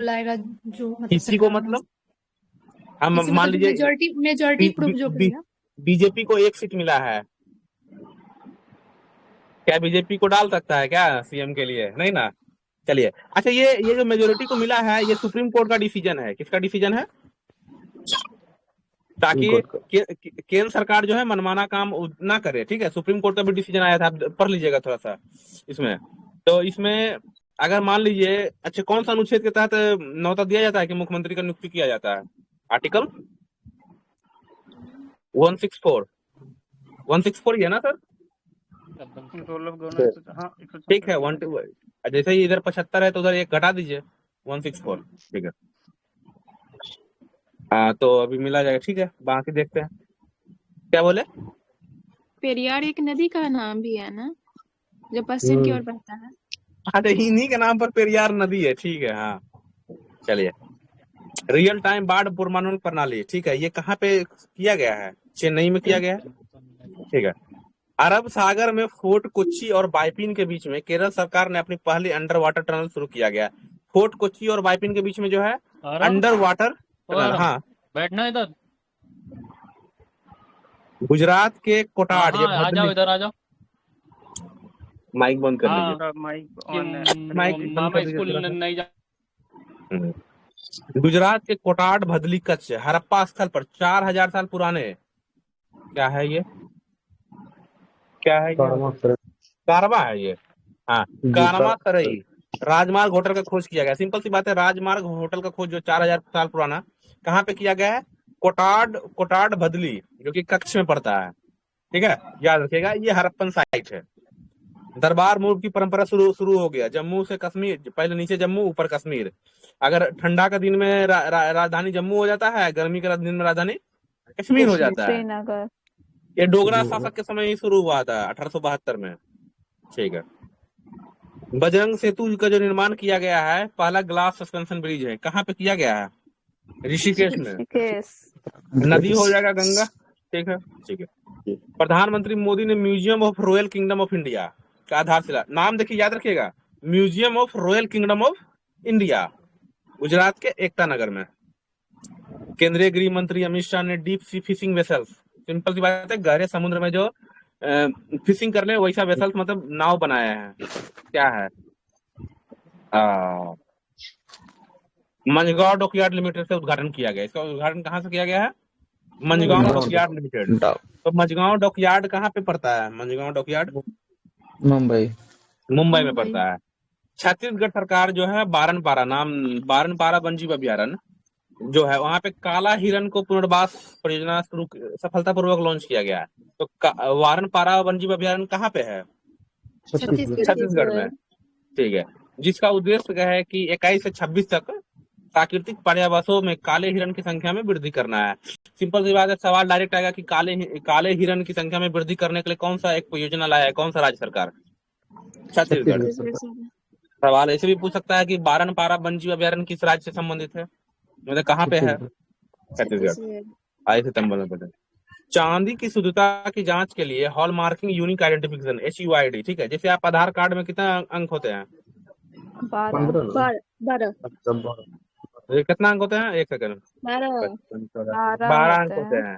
बुलाएगा जो किसी को, मतलब हम मान लीजिए मेजॉरिटी प्रूफ जो करेगा। बीजेपी को 1 सीट मिला है, क्या बीजेपी को डाल सकता है क्या सीएम के लिए? नहीं ना। चलिए, अच्छा ये जो मेजोरिटी को मिला है, ये सुप्रीम कोर्ट का डिसीजन है, किसका डिसीजन है? ताकि केंद्र सरकार जो है मनमाना काम ना करे, ठीक है। सुप्रीम कोर्ट का भी डिसीजन आया था, आप पढ़ लीजिएगा थोड़ा सा इसमें। तो इसमें अगर मान लीजिए, अच्छा कौन सा अनुच्छेद के तहत न्योता दिया जाता है कि मुख्यमंत्री का नियुक्ति किया जाता है? आर्टिकल 164 ही है ना सर? हाँ, ठीक है, 1 जैसे ही इधर 75 है तो उधर 1 घटा दीजिए, 164, ठीक है। हाँ, तो अभी मिला जाएगा, ठीक है, बाकी देखते हैं। क्या बोले? पेरियार एक नदी का नाम भी है ना, जो पश्चिम की ओर बहता है। हाँ, तो इन्हीं के नाम पर पेरियार नदी है, ठीक है, हाँ। चलिए, रियल टाइम बाढ़ पूर्वानुमान प्रणाली, ठीक है, ये कहाँ पे किया गया है? चेन्नई में किया गया है, ठीक है। अरब सागर में फोर्ट कोच्चि और बाइपिन के बीच में केरल सरकार ने अपनी पहली अंडर वाटर टनल शुरू किया गया। फोर्ट कोच्चि और बाइपिन के बीच में जो है अंडर वाटर टनल, हाँ, बैठना इधर, गुजरात के कोटाड, आ जाओ इधर आ जाओ। माइक बंद कर लीजिए। मेरा माइक ऑन है। माइक वो बंद मामा कर दीजिए स्कूल थोड़ा सा। नहीं जा गुजरात के कोटाड भदली कच्छ हड़प्पा स्थल पर 4000 साल पुराने, क्या है ये? क्या है ये? कारवा सराय। कारवा है ये। हाँ, जी, कारवा सराई राजमार्ग होटल का खोज किया गया। सिंपल सी बात है, राजमार्ग होटल का खोज जो 4000 साल पुराना कहाँ पे किया गया है? कोटाड भदली, जो कि कच्छ में पड़ता है। ठीक है, याद रखिएगा, ये हड़प्पन साइट है। दरबार मूव की परंपरा शुरू हो गया। जम्मू से कश्मीर, पहले नीचे जम्मू ऊपर कश्मीर। अगर ठंडा का दिन में राजधानी जम्मू हो जाता है, गर्मी के दिन में राजधानी कश्मीर हो जाता है। श्रीनगर। ये डोगरा शासक के समय ही शुरू हुआ था 1872 में। ठीक है, बजरंग सेतु का जो निर्माण किया गया है, पहला ग्लास सस्पेंशन ब्रिज है, कहाँ पे किया गया है? ऋषिकेश में। ऋषिकेश। नदी हो जाएगा गंगा। ठीक है, ठीक है। प्रधानमंत्री मोदी ने museum of royal kingdom of India का आधारशिला, नाम देखिए, याद रखिएगा, museum of royal kingdom of India, Gujarat के एकता नगर में। केंद्रीय गृह मंत्री अमित शाह ने deep sea fishing vessels, simple सी बात है, गहरे समुद्र में जो फिशिंग कर ले वैसा वेसल्स, मतलब नाव बनाया है। क्या है? मंझगांव डॉकयार्ड लिमिटेड से उद्घाटन किया गया। इसका उद्घाटन कहाँ से किया गया है? Mazagon dockyard limited. तो मंझगांव डॉकयार्ड कहाँ पे पड़ता है? मंझगांव डॉकयार्ड मुंबई में पड़ता है। छत्तीसगढ़ सरकार जो है बारनपारा वन्यजीव अभ्यारण्य जो है, वहां पे काला हिरन को पुनर्वास परियोजना सफलतापूर्वक लॉन्च किया गया है। तो वारनपारा वन्यजीव अभ्यारण्य कहाँ पे है? छत्तीसगढ़ में। ठीक है, जिसका उद्देश्य है कि 21 से 26 तक प्राकृतिक पर्यावसों में काले हिरन की संख्या में वृद्धि करना है। सिंपल सी बात है, सवाल डायरेक्ट आएगा कि काले हिरन की संख्या में वृद्धि करने के लिए कौन सा एक योजना लाया है? कौन सा राज्य सरकार? छत्तीसगढ़। सवाल ऐसे भी पूछ सकता है कि बारनपारा वन्यजीव अभ्यारण्य किस राज्य से संबंधित है, मतलब कहाँ पे है? छत्तीसगढ़। 22 सितंबर में पता। चांदी की शुद्धता की जांच के लिए hall marking unique identification HUID। ठीक है, जैसे आप आधार कार्ड में कितना अंक होते हैं? 12 कितना अंक होते हैं? 1 सेकंड। 12 अंक होते हैं।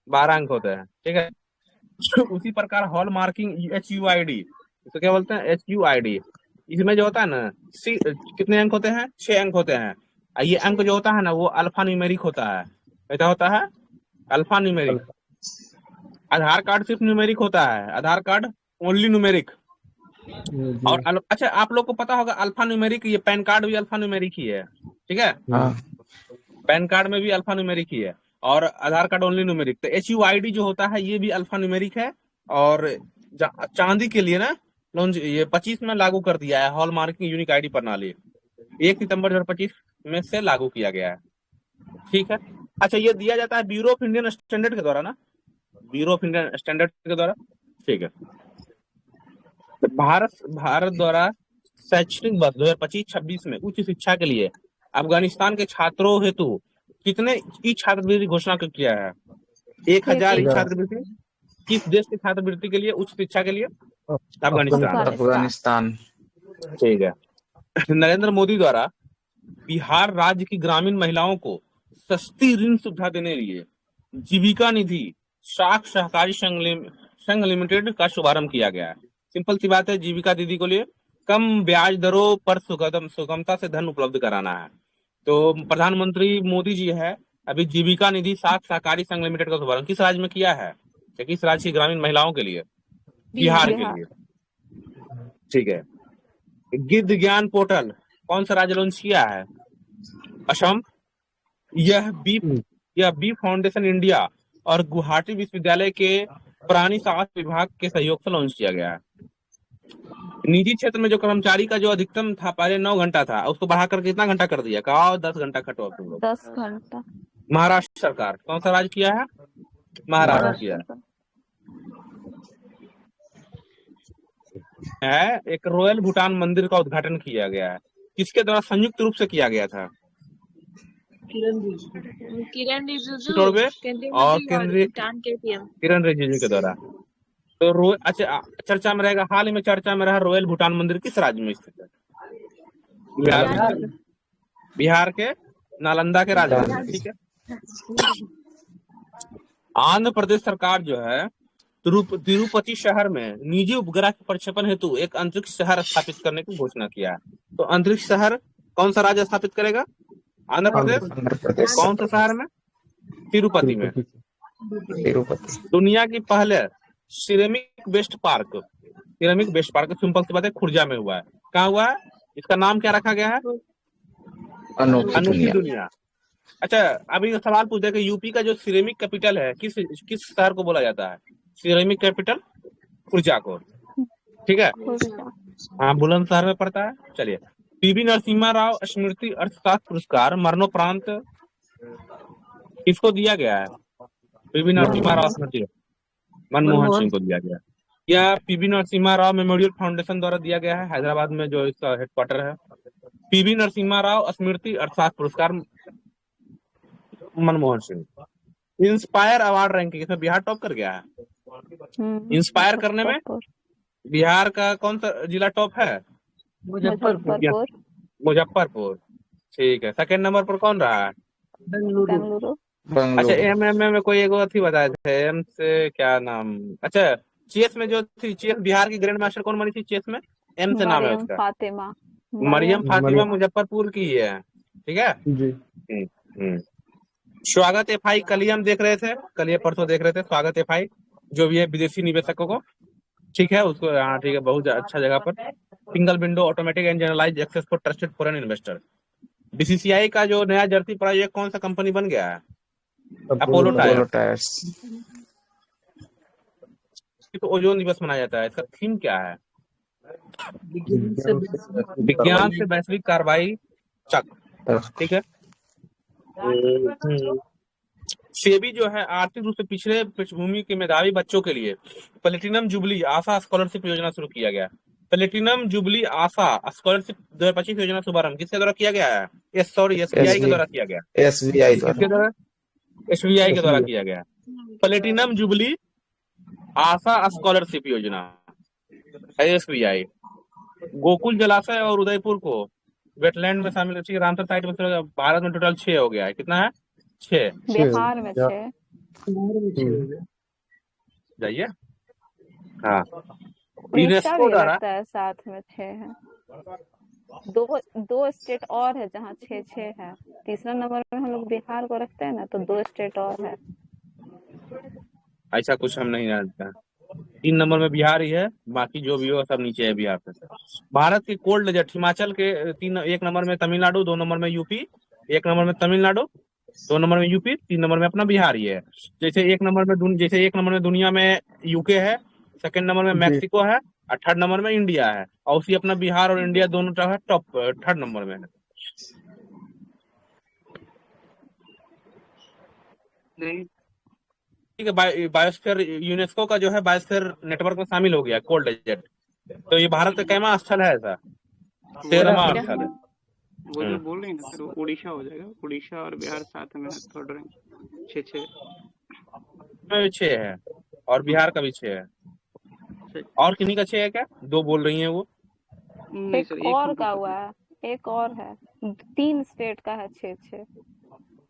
12 अंक होते हैं। ठीक है, उसी प्रकार हॉल मार्किंग HUID, इसको क्या बोलते हैं? HUID। इसमें जो होता है ना, कितने अंक होते हैं? 6 अंक होते हैं। ये अंक जो होता है ना, वो अल्फा न्यूमेरिक होता है। क्या होता है? Alphanumeric. आधार कार्ड सिर्फ न्यूमेरिक होता है, आधार कार्ड ओनली न्यूमेरिक। और अच्छा, आप लोग को पता होगा अल्फा न्यूमेरिक, ये पैन कार्ड भी अल्फा न्यूमेरिक ही है। ठीक है, पैन कार्ड में भी अल्फा न्यूमेरिक ही है, और आधार कार्ड ओनली न्यूमेरिक। तो HUID जो होता है, ये भी अल्फा न्यूमेरिक है। और चांदी के लिए ना ये 25 में लागू कर दिया है हॉल मार्किंग यूनिक आईडी प्रणाली। 1 सितंबर 2025 में से लागू किया गया है। ठीक है, अच्छा, ये दिया जाता है ब्यूरो ऑफ इंडियन स्टैंडर्ड के द्वारा ना, ब्यूरो ऑफ इंडियन स्टैंडर्ड के द्वारा। ठीक है, तो भारत द्वारा शैक्षणिक वर्ष 2025-26 में उच्च शिक्षा के लिए अफगानिस्तान के छात्रों हेतु कितने की छात्रवृत्ति घोषणा किया है? 1000 छात्रवृत्ति। किस देश की छात्रवृत्ति के लिए? उच्च शिक्षा के लिए अफगानिस्तान। ठीक है, नरेंद्र मोदी द्वारा बिहार राज्य की ग्रामीण महिलाओं को सस्ती ऋण सुविधा देने के लिए जीविका निधि शाख सहकारी संघ लिमिटेड का शुभारंभ किया गया है। सिंपल सी बात है, जीविका दीदी को लिए कम ब्याज दरों पर सुगमता से धन उपलब्ध कराना है। तो प्रधानमंत्री मोदी जी है अभी जीविका निधि शाख सहकारी संघ लिमिटेड का शुभारंभ किस राज्य में किया है? किस राज्य की ग्रामीण महिलाओं के लिए? बिहार के लिए। ठीक है, गिद्ध ज्ञान पोर्टल कौन सा राज्य लॉन्च किया है? असम। यह बी फाउंडेशन इंडिया और गुवाहाटी विश्वविद्यालय के प्राणी स्वास्थ्य विभाग के सहयोग से लॉन्च किया गया है। निजी क्षेत्र में जो कर्मचारी का जो अधिकतम था, पहले 9 घंटा था, उसको बढ़ाकर कितना घंटा कर दिया? कहा 10 घंटा खटो तुम लोग। 10 घंटा। महाराष्ट्र सरकार। कौन सा राज्य किया है? महाराष्ट्र किया है। एक रॉयल भूटान मंदिर का उद्घाटन किया गया है, किसके द्वारा संयुक्त रूप से किया गया था? किरण रिजिजू और केंद्रीय किरण रिजिजू के द्वारा। तो अच्छा, चर्चा में रहेगा, हाल ही में चर्चा में रहा रॉयल भूटान मंदिर किस राज्य में स्थित है? बिहार के नालंदा के राजधानी। ठीक है, आंध्र प्रदेश सरकार जो है तिरुपति शहर में निजी उपग्रह के प्रक्षेपण हेतु एक अंतरिक्ष शहर स्थापित करने की घोषणा किया है। तो अंतरिक्ष शहर कौन सा राज्य स्थापित करेगा? आंध्र प्रदेश। आंध्र प्रदेश। कौन सा शहर में? तिरुपति में। तिरुपति। दुनिया की पहले सिरेमिक वेस्ट पार्क सिंपल सी बात है, खुर्जा में हुआ है। कहाँ हुआ है? इसका नाम क्या रखा गया है? अनोखी दुनिया। अच्छा, अभी सवाल पूछ रहे कि यूपी का जो सिरेमिक कैपिटल है किस शहर को बोला जाता है? सिरेमिक कैपिटल खुर्जा को। ठीक है, हाँ, बुलंदशहर में पड़ता है। चलिए, पीवी नरसिम्हा राव स्मृति अर्थशास्त्र पुरस्कार मरणोपरांत किसको दिया गया है? पीवी नरसिम्हा राव स्मृति मनमोहन सिंह को दिया गया। यह PV Narasimha Rao memorial foundation द्वारा दिया गया है, हैदराबाद में जो इसका हेडक्वार्टर है। पीवी नरसिम्हा राव स्मृति अर्थशास्त्र पुरस्कार Manmohan Singh. Inspire award ranking, इसमें बिहार टॉप कर गया है। इंस्पायर करने में बिहार का कौन सा जिला टॉप है? मुजफ्फरपुर। ठीक है, सेकंड नंबर पर कौन रहा है? बेंगलुरु। अच्छा, एम में कोई एगो अथी बताए थे, एम से क्या नाम? अच्छा, चेस में जो थी, चेस बिहार की ग्रैंड मास्टर कौन बनी थी चेस में? एम से नाम है उसका। मरियम फातिमा मुजफ्फरपुर की है। ठीक है जी। स्वागत एफआई कल ही हम देख रहे थे, कल ये परसों देख रहे थे। स्वागत एफआई जो भी है विदेशी निवेशकों को, ठीक है, उसको, हाँ ठीक है, बहुत अच्छा जगह पर। Single window automatic and generalize access for trusted foreign investor. BCCI का जो नया जर्सी प्रोजेक्ट कौन सा कंपनी बन गया है? Apollo tyres. तो ओजोन दिवस मनाया जाता है, इसका थीम क्या है? विज्ञान से वैश्विक कार्रवाई चक्र। ठीक है। सेबी जो है आर्थिक रूप से पिछड़े पृष्ठभूमि के मेधावी बच्चों के लिए प्लेटिनम जुबली आशा स्कॉलरशिप योजना शुरू किया गया। प्लेटिनम जुबली आशा स्कॉलरशिप 2025 योजना शुभारंभ किसके द्वारा किया गया है? एसबीआई के द्वारा किया गया। एसबीआई के द्वारा किया गया। प्लेटिनम जुबली आशा स्कॉलरशिप योजना एसबीआई। गोकुल जलाशय और उदयपुर को वेटलैंड में शामिल, रामसर साइट में भारत में टोटल 6 हो गया है। कितना है? 6। बिहार में 6। जाइए, हाँ, उड़ीसा यूनेस्को भी द्वारा लगता है साथ में 6 है। दो स्टेट और है जहाँ 6 है। तीसरा नंबर में हम लोग बिहार को रखते हैं ना, तो 2 स्टेट और है। ऐसा कुछ हम नहीं जानते। 3 नंबर में बिहार ही है, बाकी जो भी हो सब नीचे है बिहार पे। भारत के कोल्ड डेजर्ट हिमाचल के 1 नंबर में तमिलनाडु, 2 नंबर में यूपी, 1 नंबर में तमिलनाडु, 2 नंबर में यूपी, 3 नंबर में अपना बिहार ही है। जैसे 1 नंबर में दुनिया में यूके है, सेकंड नंबर में मैक्सिको है, और थर्ड नंबर में इंडिया है। और उसी अपना बिहार और इंडिया दोनों टॉप थर्ड नंबर में है। ठीक है, बायोस्फीयर यूनेस्को का जो है बायोस्फीयर नेटवर्क में शामिल हो गया कोल्ड डेजर्ट। तो ये भारत का कैमा स्थल है? ऐसा 13वां स्थल है। वो जो बोल रहे हैं ना, तो उड़ीसा हो जाएगा। उड़ीसा और बिहार साथ में थर्ड रैंक, 6 है, और बिहार का भी 6 है। और किन्हीं का 6 है क्या? 2 बोल रही हैं वो। नहीं सर, एक और का हुआ है, एक और है। 3 स्टेट का है 6।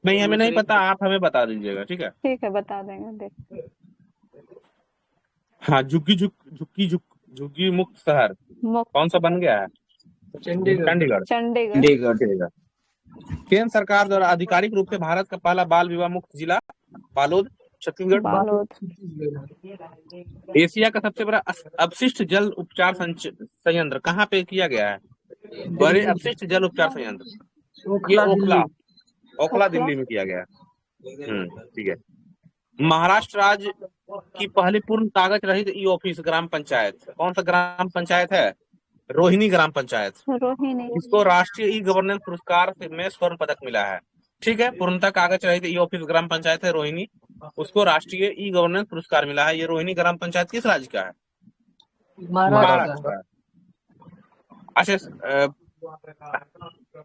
नहीं, हमें नहीं पता, आप हमें बता दीजिएगा। ठीक है, ठीक है, बता देंगे। देख, हाँ, झुग्गी मुक्त शहर कौन सा बन गया है? चंडीगढ़। केंद्र सरकार द्वारा आधिकारिक रूप से भारत का पहला बाल विवाह मुक्त जिला बालोद, छत्तीसगढ़। एशिया का सबसे बड़ा अपशिष्ट जल उपचार संयंत्र कहाँ पे किया गया है? बड़े अपशिष्ट जल उपचार संयंत्र ये ओखला दिल्ली में किया गया। ठीक है। महाराष्ट्र राज्य की पहली पूर्ण कागज रहित ई ऑफिस ग्राम पंचायत कौन सा ग्राम पंचायत है? रोहिणी ग्राम पंचायत। इसको राष्ट्रीय ई गवर्नेंस पुरस्कार में स्वर्ण पदक मिला है। ठीक है, पूर्णतः कागज रहित ई ऑफिस ग्राम पंचायत है रोहिणी, उसको राष्ट्रीय ई गवर्नेंस पुरस्कार मिला है। ये रोहिणी ग्राम पंचायत किस राज्य का है? महाराष्ट्र। अच्छा,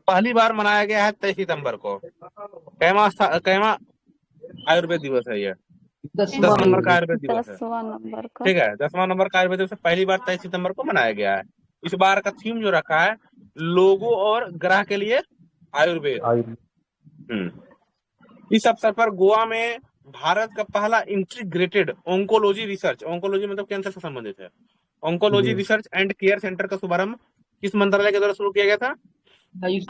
पहली बार मनाया गया है 23 सितंबर को। कैमा आयुर्वेद दिवस है ये? 10 नंबर का आयुर्वेद दिवस है। ठीक है, 10वां नंबर का आयुर्वेद दिवस पहली बार 23 सितंबर को मनाया गया है। इस बार का थीम जो रखा है, लोगों और ग्रह के लिए आयुर्वेद। इस अवसर पर गोवा में भारत का पहला इंटीग्रेटेड ऑन्कोलॉजी रिसर्च, ऑन्कोलॉजी मतलब कैंसर से संबंधित है, ऑन्कोलॉजी जी। रिसर्च एंड केयर सेंटर का शुभारंभ किस मंत्रालय के द्वारा शुरू किया गया था? आयुष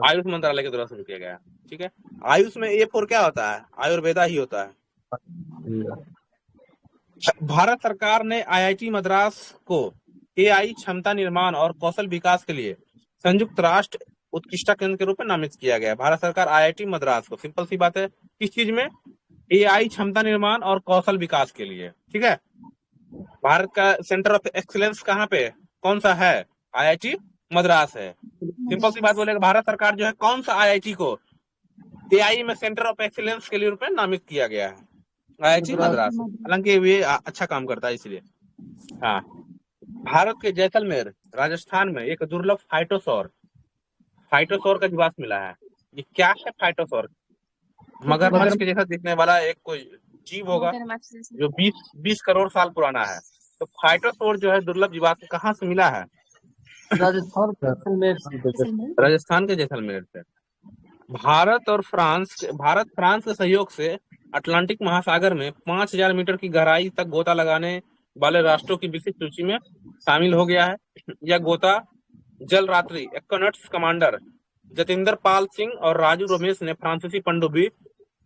आयुष मंत्रालय के द्वारा शुरू किया गया। ठीक है, आयुष में A4 क्या होता है? आयुर्वेदा ही होता है। जी। भारत सरकार ने IIT मद्रास को AI क्षमता निर्माण और कौशल विकास के लिए संयुक्त राष्ट्र उत्कृष्टता केंद्र के रूप में नामित किया गया है। भारत सरकार IIT मद्रास को, सिंपल सी बात है, किस चीज में? AI क्षमता निर्माण और कौशल विकास के लिए। ठीक है, भारत का सेंटर ऑफ एक्सीलेंस कहाँ पे, कौन सा है? IIT मद्रास है। सिंपल सी बात बोलेगा, भारत सरकार जो है कौन सा IIT को AI में सेंटर ऑफ एक्सीलेंस के लिए रूप में नामित किया गया है? IIT मद्रास। हालांकि ये अच्छा काम करता है इसलिए। हाँ, भारत के जैसलमेर राजस्थान में एक दुर्लभ फाइटोसौर का जीवाश्म मिला है। ये क्या है फाइटोसौर? मगरमच्छ के जैसा दिखने वाला एक कोई जीव होगा जो 20 करोड़ साल पुराना है। तो फाइटोसौर जो है दुर्लभ जीवाश्म कहाँ से मिला है? राजस्थान के जैसलमेर से। भारत फ्रांस के सहयोग से अटलांटिक महासागर में 5000 मीटर की गहराई तक गोता लगाने वाले राष्ट्रों की विशिष्ट सूची में शामिल हो गया है। यह गोता जल रात्रि एक्वानॉट्स कमांडर जतिंदर पाल सिंह और राजू रमेश ने फ्रांसीसी पनडुब्बी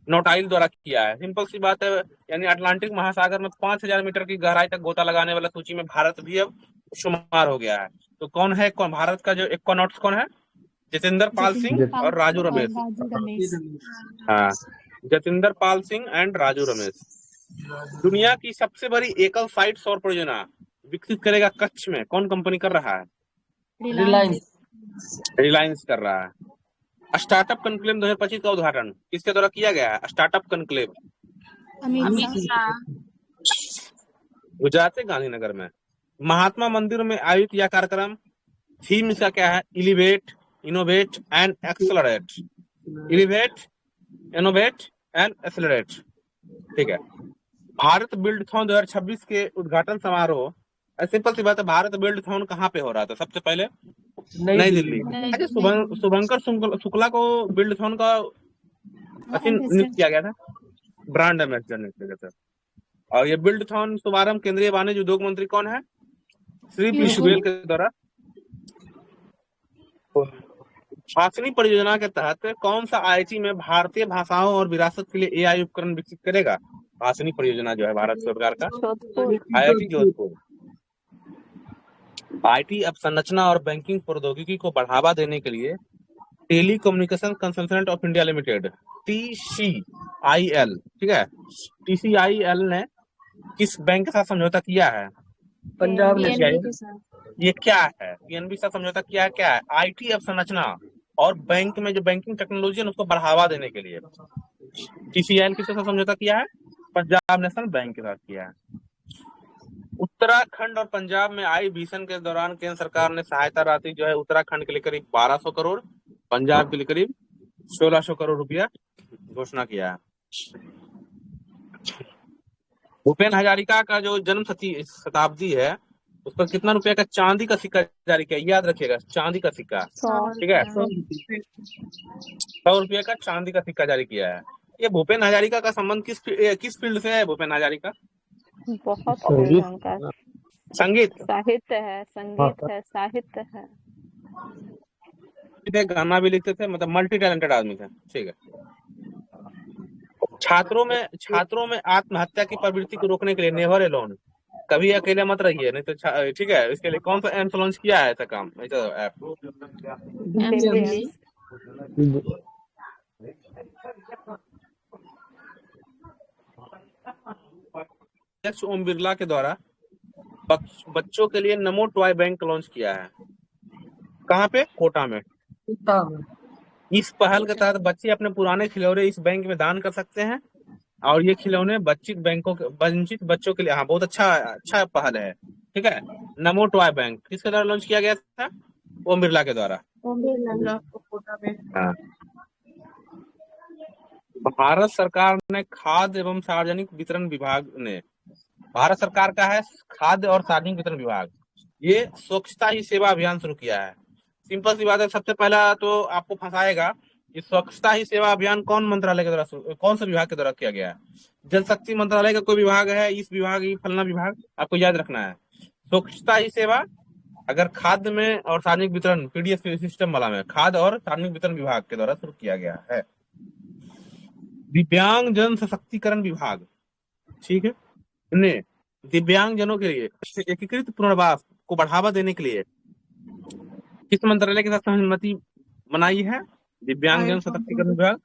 नौटाइल द्वारा किया है। सिंपल सी बात है, यानी अटलांटिक महासागर में 5000 मीटर की गहराई तक गोता लगाने वाला सूची में भारत भी अब शुमार हो गया है। तो कौन है भारत का जो एक्वानॉट्स कौन है? जतिंदर पाल सिंह और राजू रमेश। हाँ, जतिंदर पाल सिंह एंड राजू रमेश। दुनिया की सबसे बड़ी एकल साइट सौर परियोजना विकसित करेगा कच्छ में, कौन कंपनी कर रहा है? रिलायंस कर रहा है। स्टार्टअप कॉन्क्लेव 2025 का उद्घाटन किसके द्वारा किया गया है? Startup conclave Amit Shah. गुजरात के गांधीनगर में। महात्मा मंदिर में आयोजित यह कार्यक्रम थीम इसका क्या है? Elevate, innovate and accelerate. Elevate, innovate and accelerate. ठीक है, भारत बिल्डथॉन 2026 के उद्घाटन समारोह, सिंपल सी बात है, भारत बिल्डथॉन कहाँ पे हो रहा था? सबसे पहले नई दिल्ली। अच्छा, शुभंकर शुक्ला को बिल्डथॉन का नियुक्त किया गया था, ब्रांड एम्बेसडर नियुक्त किया गया था। और ये बिल्डथॉन शुभारंभ केंद्रीय वाणिज्य उद्योग मंत्री कौन है? श्री पीयूष गोयल के द्वारा। हासिनी परियोजना के तहत कौन सा IIT में भारतीय भाषाओं और विरासत के लिए AI उपकरण विकसित करेगा? हासिनी परियोजना जो है भारत सरकार का IIT जोधपुर। IT अवसंरचना और बैंकिंग प्रौद्योगिकी को बढ़ावा देने के लिए telecommunication consultant of India limited TCIL, ठीक है, TCIL ने किस बैंक के साथ समझौता किया है? पंजाब नेशनल। ये क्या है? PNB से समझौता किया है। क्या है? IT अवसंरचना और बैंक में जो बैंकिंग टेक्नोलॉजी है उसको बढ़ावा देने के लिए TCIL किसके साथ समझौता किया है? पंजाब नेशनल बैंक के साथ किया है। उत्तराखंड और पंजाब में आई भीषण के दौरान केंद्र सरकार ने सहायता राशि जो है उत्तराखंड के लिए करीब 1200 करोड़, पंजाब के लिए करीब 1600 करोड़ रुपया घोषणा किया है। भूपेन हजारिका का जो जन्म शताब्दी है उस पर कितना रुपया का चांदी का सिक्का जारी किया? याद रखिएगा, चांदी का सिक्का। ठीक है, 100 रुपये का चांदी का सिक्का जारी किया है। ये भूपेन हजारिका का संबंध किस फील्ड से है? भूपेन हजारिका बहुत संगीत। उनका संगीत, साहित्य है, संगीत है, साहित्य है। गाना भी लिखते थे, मतलब मल्टी टैलेंटेड आदमी थे। ठीक है, छात्रों में आत्महत्या की प्रवृत्ति को रोकने के लिए नेवर एलोन, कभी अकेले मत रहिए, नहीं तो ठीक है, इसके लिए कौन सा ऐप लॉन्च किया है? ऐसा काम, ऐसा ऐप अध्यक्ष ओम बिरला के द्वारा बच्चों के लिए नमो टॉय बैंक लॉन्च किया है। कहाँ पे? कोटा में। इस पहल के तहत बच्चे अपने पुराने खिलौने इस बैंक में दान कर सकते हैं और ये खिलौने वंचित बच्चों के लिए, हाँ, बहुत अच्छा पहल है। ठीक है, नमो टॉय बैंक किसके द्वारा लॉन्च किया गया था? ओम बिरला के द्वारा। हाँ। भारत सरकार ने खाद्य एवं सार्वजनिक वितरण विभाग ने, भारत सरकार का है खाद्य और सार्वजनिक वितरण विभाग, ये स्वच्छता ही सेवा अभियान शुरू किया है। सिंपल सी बात है, सबसे पहला तो आपको फंसाएगा ये स्वच्छता ही सेवा अभियान कौन मंत्रालय के द्वारा, कौन सा विभाग के द्वारा किया गया है? जल शक्ति मंत्रालय का कोई विभाग है, इस विभाग, ये फलना विभाग, आपको याद रखना है। स्वच्छता ही सेवा अगर खाद्य में और सार्वजनिक वितरण पीडीएस सिस्टम वाला में खाद्य और सार्वजनिक वितरण विभाग के द्वारा शुरू किया गया है। दिव्यांग जन सशक्तिकरण विभाग, ठीक है, ने दिव्यांग जनों के लिए एकीकृत पुनर्वास को बढ़ावा देने के लिए किस मंत्रालय के साथ सहमति बनाई है? दिव्यांग जन सशक्तिकरण विभाग,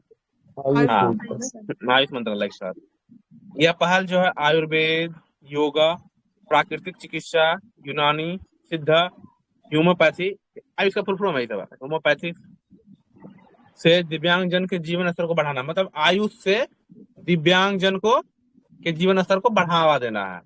आयुष मंत्रालय के साथ। यह पहल जो है आयुर्वेद, योगा, प्राकृतिक चिकित्सा, यूनानी, सिद्धा, होम्योपैथी, आयुष का फुल फॉर्म है सब, होम्योपैथी से दिव्यांग जन के जीवन स्तर को बढ़ाना, मतलब आयुष से दिव्यांग जन को के जीवन स्तर को बढ़ावा देना है,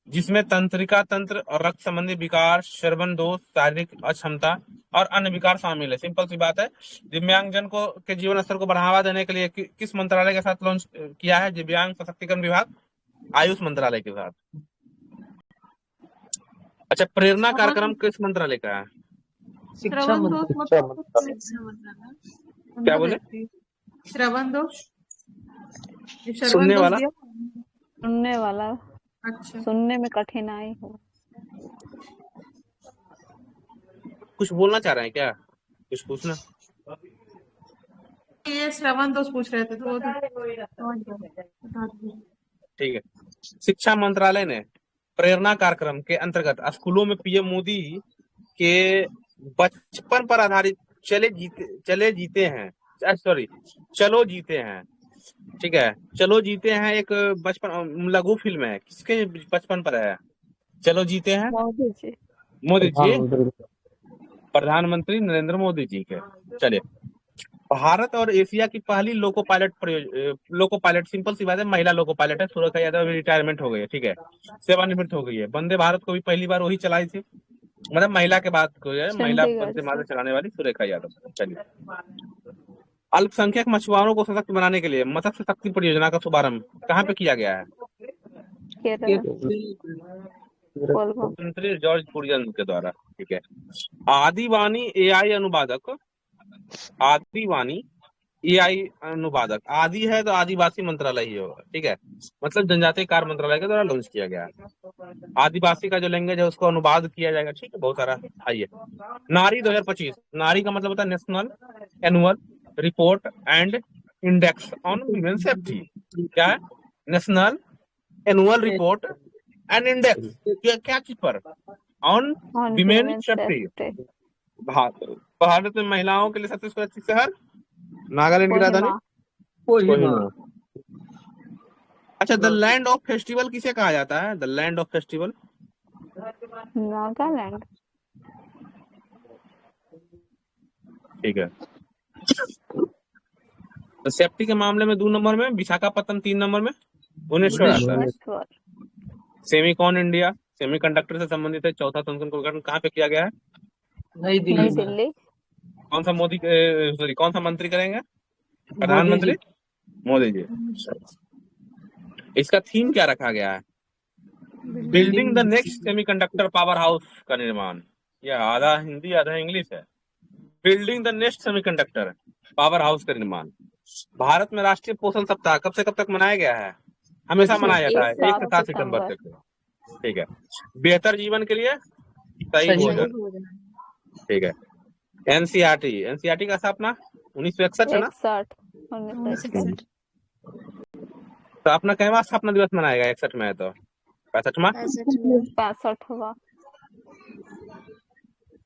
जिसमें तंत्रिका तंत्र और रक्त संबंधी विकार, श्रवण दोष, शारीरिक अक्षमता और अन्य विकार शामिल है। सिंपल सी बात है, दिव्यांग जन को के जीवन स्तर को बढ़ावा देने के लिए किस मंत्रालय के साथ लॉन्च किया है? दिव्यांग सशक्तिकरण विभाग, आयुष मंत्रालय के साथ। अच्छा, प्रेरणा कार्यक्रम किस मंत्रालय का है? शिक्षा क्या बोले? श्रवण दोष, ये श्रवण सुनने दोष वाला? दिया? सुनने वाला, अच्छा, सुनने में कठिनाई हो। कुछ बोलना चाह रहे हैं क्या? कुछ पूछना? ये श्रवण दोष पूछ रहे थे तो वो तो बता दीजिए। ठीक है। शिक्षा मंत्रालय ने प्रेरणा कार्यक्रम के अंतर्गत स्कूलों में पीएम मोदी के बचपन पर आधारित चलो जीते हैं, ठीक है, चलो जीते हैं, एक बचपन लघु फिल्म है, किसके बचपन पर है? चलो जीते हैं, मोदी जी, प्रधानमंत्री नरेंद्र मोदी जी के। चलिए, भारत और एशिया की पहली लोको पायलट, सिंपल सी बात है, महिला लोको पायलट है सुरेखा यादव, अभी रिटायरमेंट हो गई है, ठीक है, सेवानिवृत्त हो गई है। वंदे भारत को भी पहली बार वही चलाई थी, मतलब महिला के बाद को है, महिला वंदे भारत चलाने वाली सुरेखा यादव। चलिए, अल्पसंख्यक मछुआरों को सशक्त बनाने के लिए मत्स्य शक्ति परियोजना का शुभारंभ कहाँ पे किया गया है? मंत्री जॉर्ज कुरियन के द्वारा, ठीक है। आदिवानी एआई अनुवादक, आदि है तो आदिवासी मंत्रालय ही होगा, ठीक है, मतलब जनजातीय कार्य मंत्रालय के द्वारा लॉन्च किया गया है। आदिवासी का जो लैंग्वेज है उसको अनुवाद किया जाएगा, ठीक है, बहुत सारा। आइए, नारी 2025, नारी का मतलब होता है national annual report and index on women safety. क्या है? National annual report and index, क्या चीज पर? On women safety. भारत में महिलाओं के लिए सबसे सुरक्षित शहर नागालैंड की राजधानी कोहिमा। अच्छा, द लैंड ऑफ फेस्टिवल किसे कहा जाता है? The land of festival, Nagaland, ठीक है। तो सेफ्टी के मामले में 2 नंबर में, विशाखापट्टनम 3 नंबर में, भुवनेश्वर। सेमीकॉन इंडिया, सेमीकंडक्टर से संबंधित है, चौथा संसद का उद्घाटन कहाँ पे किया गया है? नई दिल्ली। कौन सा मंत्री करेंगे? प्रधानमंत्री मोदी जी। इसका थीम क्या रखा गया है? Building the next semiconductor power house का निर्माण। यह आधा हिंदी आधा इंग्लिश है। Building the next semiconductor power house का निर्माण। भारत में राष्ट्रीय पोषण सप्ताह कब से कब तक मनाया गया है? हमेशा मनाया जाता है 1 से 7 सितंबर तक, ठीक है। बेहतर जीवन के लिए सही भोजन, ठीक है। एनसीईआरटी का स्थापना 1961 है ना? 61। तो अपना कहवा स्थापना दिवस मनाएगा 61 में है तो 65वां 65वां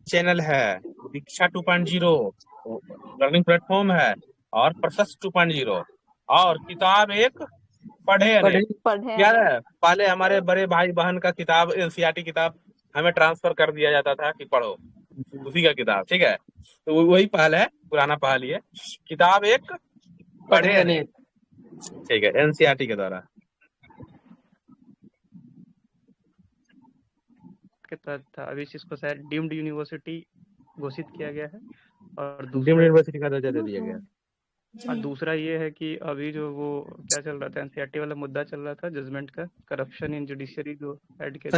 चैनल है। दीक्षा 2.0 लर्निंग प्लेटफॉर्म है, और प्रशस्त 2.0, और किताब एक पढ़े याद है, पहले हमारे बड़े भाई बहन का किताब एनसीईआरटी किताब हमें ट्रांसफर कर दिया जाता था कि पढ़ो, उसी का किताब, ठीक है। तो वही पहल है, पुराना पहल ही है, किताब एक पढ़े, ठीक है, एनसीईआरटी के द्वारा। के तहत था, अभी इसको शायद डीम्ड यूनिवर्सिटी घोषित किया गया है, और डीम्ड यूनिवर्सिटी का दर्जा दे दिया गया। और दूसरा ये है कि अभी जो वो क्या चल रहा था, एनसीईआरटी वाला मुद्दा चल रहा था जजमेंट का, करप्शन इन जुडिशरी जो ऐड के तो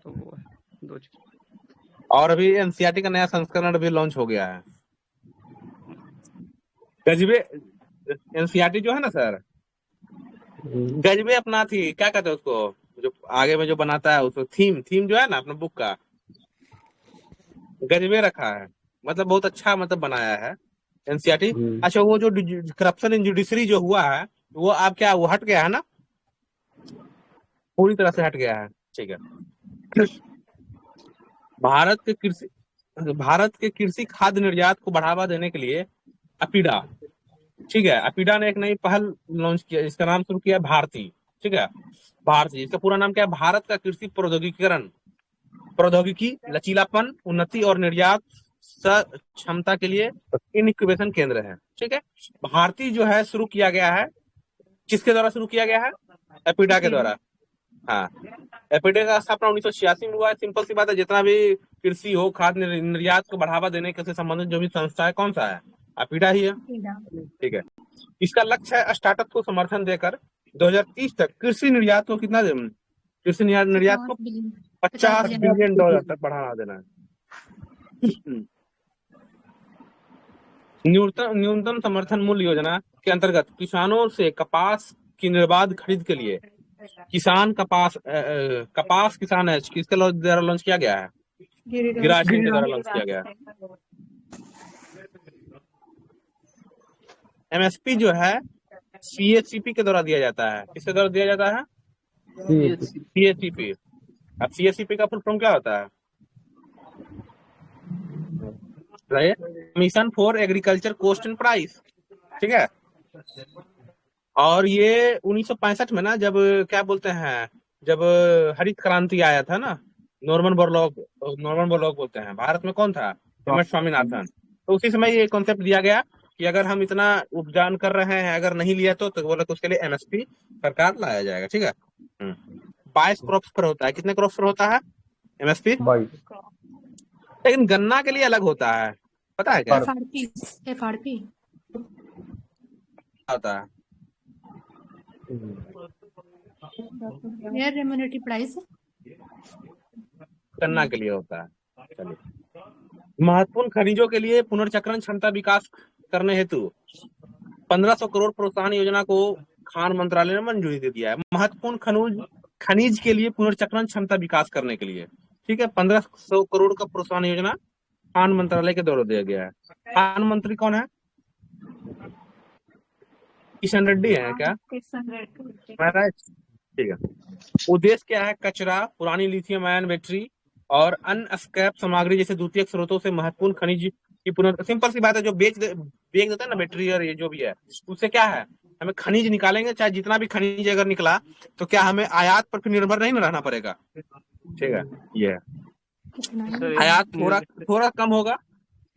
वो है 2 चीज। और अभी एनसीईआरटी का नया संस्करण भी लॉन्च हो गया है, गजबे एनसीईआरटी जो है ना सर, गजबे अपना थी क्या कहते हैं उसको, जो आगे में जो बनाता है उसको थीम जो है ना अपना बुक का, गजबे रखा है, मतलब बहुत अच्छा मतलब बनाया है एनसीईआरटी। अच्छा वो जो करप्शन इन जुडिशरी जो हुआ है वो अब क्या वो हट गया है ना, पूरी तरह से हट गया है, ठीक है। भारत के कृषि खाद्य निर्यात को बढ़ावा देने के लिए अपीडा, ठीक है, अपीडा ने एक नई पहल लॉन्च किया, इसका नाम शुरू किया भारती, ठीक है, भारती, इसका पूरा नाम क्या है, भारत का कृषि प्रौद्योगिकी लचीलापन उन्नति और निर्यात क्षमता के लिए इनक्यूबेशन केंद्र है, ठीक है। भारती जो है शुरू किया गया है, किसके द्वारा शुरू किया गया है, एपीडा के द्वारा। हाँ, एपीडा का स्थापना 1986 में हुआ है। सिंपल सी बात है, जितना भी कृषि हो खाद्य निर्यात को बढ़ावा देने से संबंधित जो भी संस्था है कौन सा है, एपीडा ही है, ठीक है। इसका लक्ष्य है स्टार्टअप को समर्थन देकर 2030 तक कृषि निर्यात को कितना कृषि निर्यात को 50 बिलियन डॉलर तक बढ़ा देना है। न्यूनतम समर्थन मूल्य योजना के अंतर्गत किसानों से कपास की निर्बाध खरीद के लिए किसान कपास किसान है किसके द्वारा लॉन्च किया गया है, गिरिराज सिंह के द्वारा लॉन्च किया गया है। एमएसपी जो है सीएससीपी के द्वारा दिया जाता है, किसके द्वारा दिया जाता है, सीएससीपी। अब सीएससीपी का फुल फॉर्म क्या होता है, mission for agriculture cost and price, ठीक है। और ये 1965 में ना, जब क्या बोलते हैं, जब हरित क्रांति आया था ना, नॉर्मन बोरलॉग बोलते हैं, भारत में कौन था, एमएस स्वामीनाथन, तो उसी समय ये कॉन्सेप्ट दिया गया कि अगर हम इतना उपजान कर रहे हैं, अगर नहीं लिया तो बोला तो उसके लिए एमएसपी सरकार लाया जाएगा, ठीक है। 22 क्रॉप्स पर होता है, कितने क्रॉप्स पर होता है एमएसपी, 22। लेकिन गन्ना के लिए अलग होता है, पता है क्या, एफआरपी होता है, फेयर रेम्युनरेटिव प्राइस गन्ना के लिए होता है। चलिए, महत्वपूर्ण खनिजों के लिए पुनर्चक्रण क्षमता विकास करने हेतु 1500 करोड़ प्रोत्साहन योजना को खान मंत्रालय ने मंजूरी दे दिया है। महत्वपूर्ण खनिज के लिए पुनर्चक्रण क्षमता विकास करने के लिए, ठीक है, 1500 करोड़ का प्रोत्साहन योजना खान मंत्रालय के द्वारा दिया गया है। खान मंत्री कौन है, किशन रेड्डी है क्या, ठीक है। उद्देश्य क्या है, कचरा, पुरानी लिथियम आयन बैटरी और अन्य स्क्रैप सामग्री जैसे द्वितीयक स्रोतों से महत्वपूर्ण खनिज की सिंपल सी बात है, जो बेच देता है ना बैटरी और ये जो भी है, उससे क्या है, हमें खनिज निकालेंगे, चाहे जितना भी खनिज अगर निकला तो क्या हमें आयात पर फिर निर्भर नहीं रहना पड़ेगा, ठीक है। ये आयात थोड़ा कम होगा।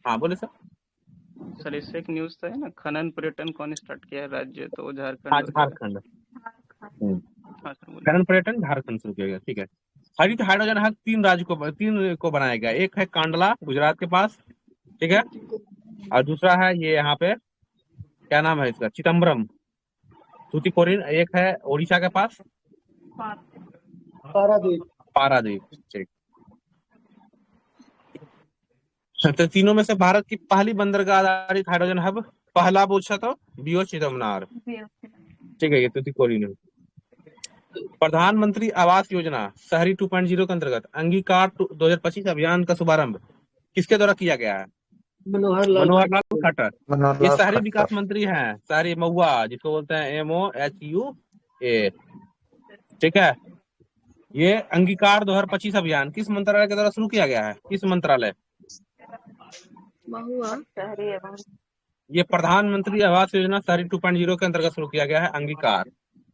हाँ बोले सर, इससे एक न्यूज था ना, खनन पर्यटन कौन स्टार्ट किया है राज्य, तो झारखंड। खनन पर्यटन झारखंड शुरू किया गया, ठीक है। हरित हाइड्रोजन हब 3 को बनाया गया, एक है कांडला गुजरात के पास, ठीक है, और दूसरा है ये यहाँ पे क्या नाम है इसका, चिदम्बरम तूतीकोरिन, एक है ओडिशा के पास पारादीप, ठीक। तो तीनों में से भारत की पहली बंदरगाह आधारित हाइड्रोजन हब पहला पूछा तो बीओ चिदम्बरम, ठीक है, ये तूतीकोरिन है। प्रधानमंत्री आवास योजना शहरी 2.0 के अंतर्गत अंगीकार 2025 अभियान का शुभारंभ किसके द्वारा किया गया है, मनोहर लाल खट्टर। ये शहरी विकास मंत्री हैं, शहरी महुआ जिसको बोलते हैं MOHUA, ठीक है। ये अंगीकार 2025 अभियान किस मंत्रालय के द्वारा शुरू किया गया है, किस मंत्रालय, ये प्रधानमंत्री आवास योजना शहरी 2.0 के अंतर्गत शुरू किया गया है अंगीकार।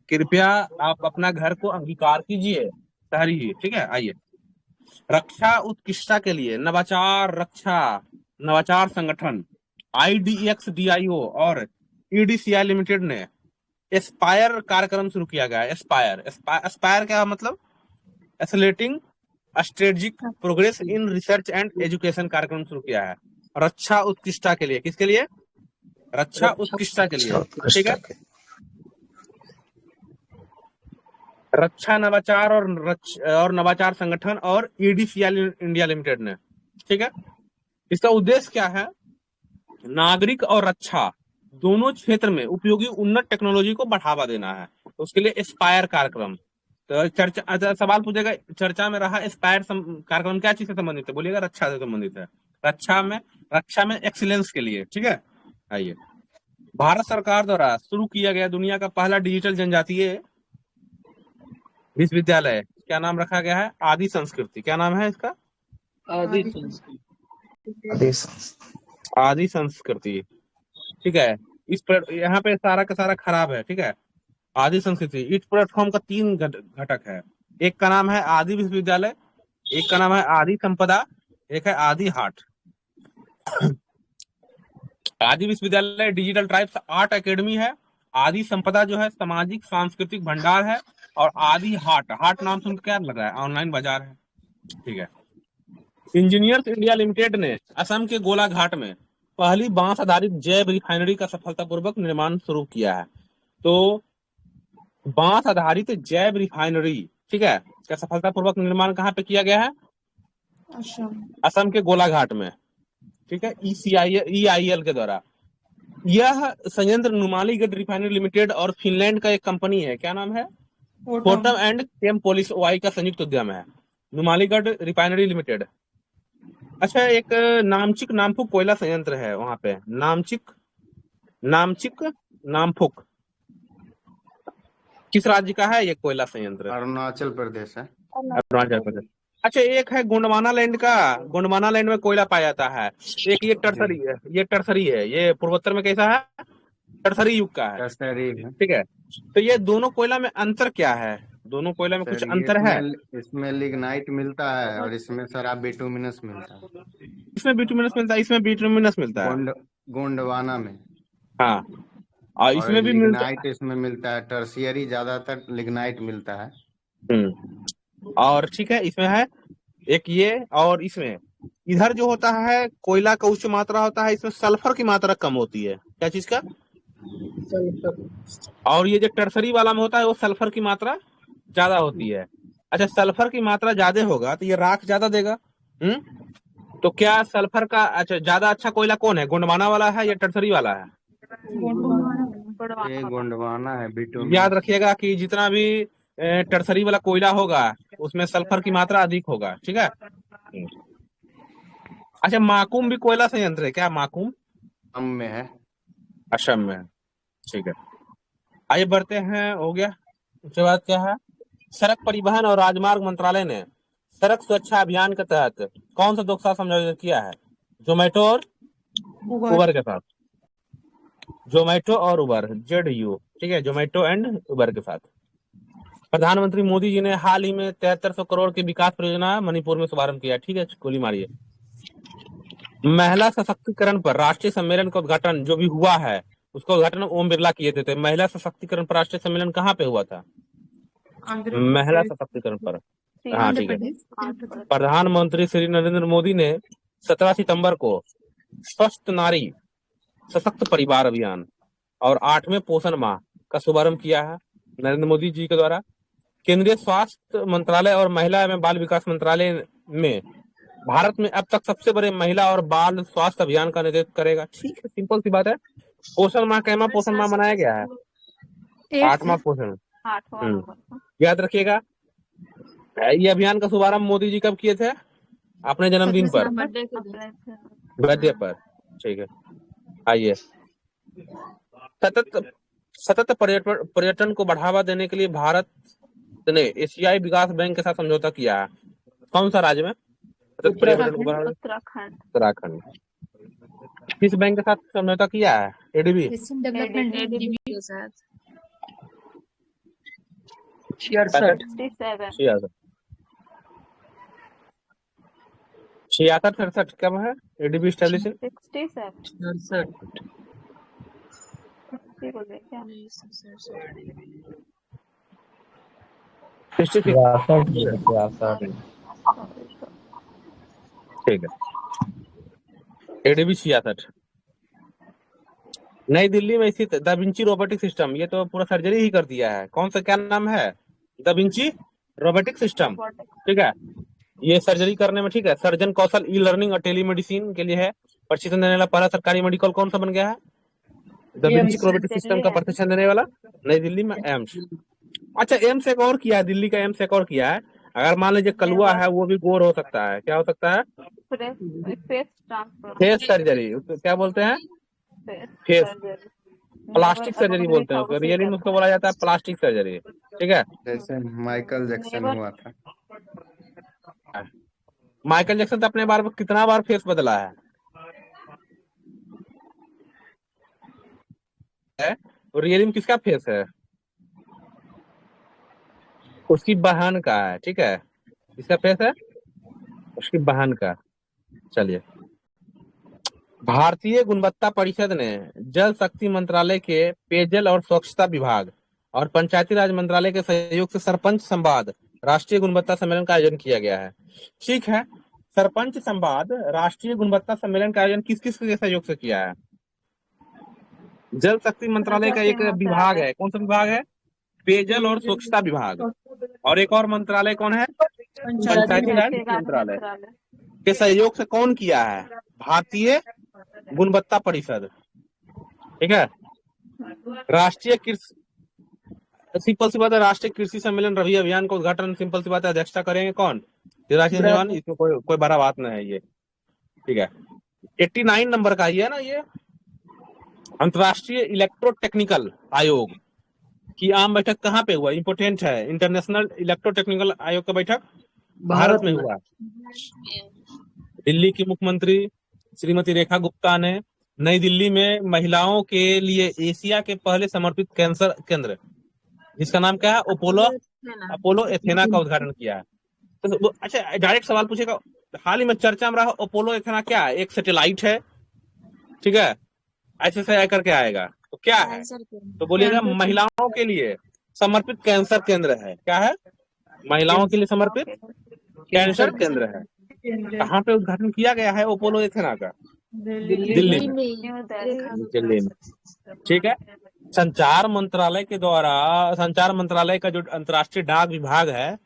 कृपया आप अपना घर को अंगीकार कीजिए, शहरी ही, ठीक है। आइए, रक्षा उत्कृष्टता के लिए नवाचार संगठन IDXDIO और EDCI लिमिटेड ने एस्पायर कार्यक्रम शुरू किया गया है। एस्पायर क्या मतलब, accelerating strategic progress in research and education कार्यक्रम शुरू किया है रक्षा उत्कृष्टता के लिए, किसके लिए, रक्षा उत्कृष्टता के लिए, ठीक है। रक्षा नवाचार और नवाचार संगठन और EDCI इंडिया लिमिटेड ने, ठीक है। इसका उद्देश्य क्या है, नागरिक और रक्षा दोनों क्षेत्र में उपयोगी उन्नत टेक्नोलॉजी को बढ़ावा देना है। तो उसके लिए एस्पायर कार्यक्रम, तो चर्चा अच्छा, सवाल पूछेगा चर्चा में रहा एस्पायर कार्यक्रम क्या चीज से संबंधित है, बोलिएगा रक्षा से संबंधित है। रक्षा में एक्सीलेंस के लिए, ठीक है। आइए, भारत सरकार द्वारा शुरू किया गया दुनिया का पहला डिजिटल जनजातीय विश्वविद्यालय, क्या नाम रखा गया है? आदि संस्कृति। क्या नाम है इसका? आदि संस्कृति, ठीक है। इस पर यहाँ पे सारा का सारा खराब है, ठीक है। आदि संस्कृति इस प्लेटफॉर्म का 3 घटक है। एक का नाम है आदि विश्वविद्यालय, एक का नाम है आदि संपदा, एक है आदि हाट। आदि विश्वविद्यालय डिजिटल ट्राइब्स आर्ट एकेडमी है, आदि संपदा जो है सामाजिक सांस्कृतिक भंडार है, और आदि हाट नाम सुन क्या लग रहा है? ऑनलाइन बाजार है, ठीक है। इंजीनियर्स इंडिया लिमिटेड ने असम के गोलाघाट में पहली बांस आधारित जैव रिफाइनरी का सफलतापूर्वक निर्माण शुरू किया है। तो बांस आधारित जैव रिफाइनरी, ठीक है, का सफलतापूर्वक निर्माण कहाँ पे किया गया है? असम के गोलाघाट में, ठीक है, EIL के द्वारा। यह संयंत्र नुमालीगढ़ रिफाइनरी लिमिटेड और फिनलैंड का एक कंपनी है, क्या नाम है? फोर्टम एंड केम पोलिस वाई का संयुक्त उद्यम है, नुमालीगढ़ रिफाइनरी लिमिटेड। अच्छा, एक नामफुक कोयला संयंत्र है वहां पे, नामफुक किस राज्य का है ये कोयला संयंत्र? अरुणाचल प्रदेश है। अरुणाचल प्रदेश। अच्छा, एक है गोंडवाना लैंड का, गोंडवाना लैंड में कोयला पाया जाता है। एक ये टर्सरी है, ये पूर्वोत्तर में कैसा है? टर्सरी युग का है, ठीक है। तो ये दोनों कोयला में अंतर क्या है? दोनों कोयला में कुछ अंतर है? इसमें लिग्नाइट मिलता है और इसमें सर बिटुमिनस मिलता है। इसमें बिटुमिनस मिलता है, इसमें बिटुमिनस मिलता है गोंडवाना में। हाँ, और इसमें भी लिग्नाइट इसमें मिलता है, टर्शियरी ज्यादातर लिग्नाइट मिलता है। और ठीक है, इसमें है एक ये, और इसमें इधर जो होता है कोयला का उच्च मात्रा होता है, इसमें सल्फर की मात्रा कम होती है। क्या चीज का? और ये जो टर्सरी वाला में होता है वो सल्फर की मात्रा ज्यादा होती है। अच्छा, सल्फर की मात्रा ज्यादा होगा तो ये राख ज्यादा देगा। तो क्या सल्फर का अच्छा ज्यादा अच्छा कोयला कौन है? गोंडवाना वाला है या टर्सरी वाला है? ये गोंडवाना है। बिटुमिनस याद रखिएगा कि जितना भी टर्सरी वाला कोयला होगा उसमें सल्फर की मात्रा अधिक होगा, ठीक है। अच्छा, माकूम भी कोयला संयंत्र है क्या? माकूम असम में है। असम में, ठीक है। आइए बढ़ते हैं, हो गया। उसके बाद क्या है? सड़क परिवहन और राजमार्ग मंत्रालय ने सड़क सुरक्षा अभियान के तहत कौन सा दो साथ समझौता किया है? जोमेटो और उबर के साथ। जोमेटो और उबर, ZU, ठीक है, जोमेटो एंड उबर के साथ। प्रधानमंत्री मोदी जी ने हाल ही में 7300 करोड़ की विकास परियोजना मणिपुर में शुभारंभ किया, ठीक है। गोली मारिए। महिला सशक्तिकरण पर राष्ट्रीय सम्मेलन का उद्घाटन जो भी हुआ है उसका उद्घाटन ओम बिरला किए थे। महिला सशक्तिकरण पर राष्ट्रीय सम्मेलन कहाँ पे हुआ था? महिला सशक्तिकरण पर, हाँ ठीक है। प्रधानमंत्री श्री नरेंद्र मोदी ने 17 सितंबर को स्वस्थ नारी सशक्त परिवार अभियान और 8वें पोषण माह का शुभारंभ किया है नरेंद्र मोदी जी के द्वारा। केंद्रीय स्वास्थ्य मंत्रालय और महिला एवं बाल विकास मंत्रालय में भारत में अब तक सबसे बड़े महिला और बाल स्वास्थ्य अभियान का नेतृत्व करेगा, ठीक है। सिंपल सी बात है। पोषण माह कैमा पोषण माह मनाया गया है? 8वां पोषण, याद रखिएगा। ये अभियान का शुभारंभ मोदी जी कब किए थे? अपने जन्मदिन पर, बर्थडे पर, ठीक है। आइए, सतत पर्यटन को बढ़ावा देने के लिए भारत ने एशियाई विकास बैंक के साथ समझौता किया है। कौन सा राज्य में? उत्तराखंड। किस बैंक के साथ समझौता किया है? ADB डेवलपमेंट के साथ। 66 कब है ADB स्टैब्लिशिंग? 67 ठीक है। ADB 66। नई दिल्ली में स्थित दा विंची रोबोटिक सिस्टम, ये तो पूरा सर्जरी ही कर दिया है। कौन सा, क्या नाम है? दा विंची रोबोटिक सिस्टम, ठीक है। ये सर्जरी करने में, ठीक है। सर्जन कौशल ई लर्निंग और टेलीमेडिसिन के लिए है। प्रशिक्षण देने वाला पहला सरकारी मेडिकल कौन सा बन गया है? दा विंची क्रोमेटिक सिस्टम का प्रशिक्षण देने वाला नई दिल्ली में एम्स। अच्छा, एम्स एक और किया है, दिल्ली का एम्स एक और किया है। अगर मान लीजिए कलुआ है वो भी गोर हो सकता है, क्या हो सकता है? फेस सर्जरी, उसको क्या बोलते हैं? फेस प्लास्टिक सर्जरी बोलते हैं उसको, रियली में उसको बोला जाता है प्लास्टिक सर्जरी। ठीक है, जैसे माइकल जैक्सन हुआ था। माइकल जैक्सन तो अपने बारे में कितना बार फेस बदला है? रियली में किसका फेस है? उसकी बहन का है। ठीक है, किसका फेस है? उसकी बहन का। चलिए, भारतीय गुणवत्ता परिषद ने जल शक्ति मंत्रालय के पेयजल और स्वच्छता विभाग और पंचायती राज मंत्रालय के सहयोग से सरपंच संवाद राष्ट्रीय गुणवत्ता सम्मेलन का आयोजन किया गया है। ठीक है, सरपंच संवाद राष्ट्रीय गुणवत्ता सम्मेलन का आयोजन किस किस के सहयोग से किया है? जल शक्ति मंत्रालय का एक विभाग है, कौन सा विभाग है? पेयजल और स्वच्छता विभाग। और एक और मंत्रालय कौन है? पंचायती राज मंत्रालय के सहयोग से कौन किया है? भारतीय गुणवत्ता परिषद। ठीक है, राष्ट्रीय कृषि, सिंपल सी बात है, राष्ट्रीय कृषि सम्मेलन रबी अभियान का उद्घाटन सिंपल सी बात है अध्यक्षता करेंगे कौन? राष्ट्रीय जवान। इसमें कोई बड़ा बात नहीं है ये। ठीक है, 89 नंबर का ही है ना ये। अंतर्राष्ट्रीय इलेक्ट्रोटेक्निकल आयोग की आम बैठक कहाँ पे हुआ? इंपोर्टेंट है, इंटरनेशनल इलेक्ट्रोटेक्निकल आयोग का बैठक भारत में हुआ। दिल्ली की मुख्यमंत्री श्रीमती रेखा गुप्ता ने नई दिल्ली में महिलाओं के लिए एशिया के पहले समर्पित कैंसर केंद्र, जिसका नाम क्या है? अपोलो एथेना का उद्घाटन किया है। तो अच्छा, डायरेक्ट सवाल पूछेगा, हाल ही में चर्चा में रहा अपोलो एथेना क्या है? एक सैटेलाइट है। ठीक है, ऐसे करके आएगा तो क्या है? तो बोलिएगा महिलाओं के लिए समर्पित कैंसर केंद्र है। क्या है? महिलाओं के लिए समर्पित कैंसर केंद्र है। कहाँ पे उद्घाटन किया गया है अपोलो एथेना का? दिल्ली में। ठीक है, संचार मंत्रालय के द्वारा, संचार मंत्रालय का जो अंतर्राष्ट्रीय डाक विभाग है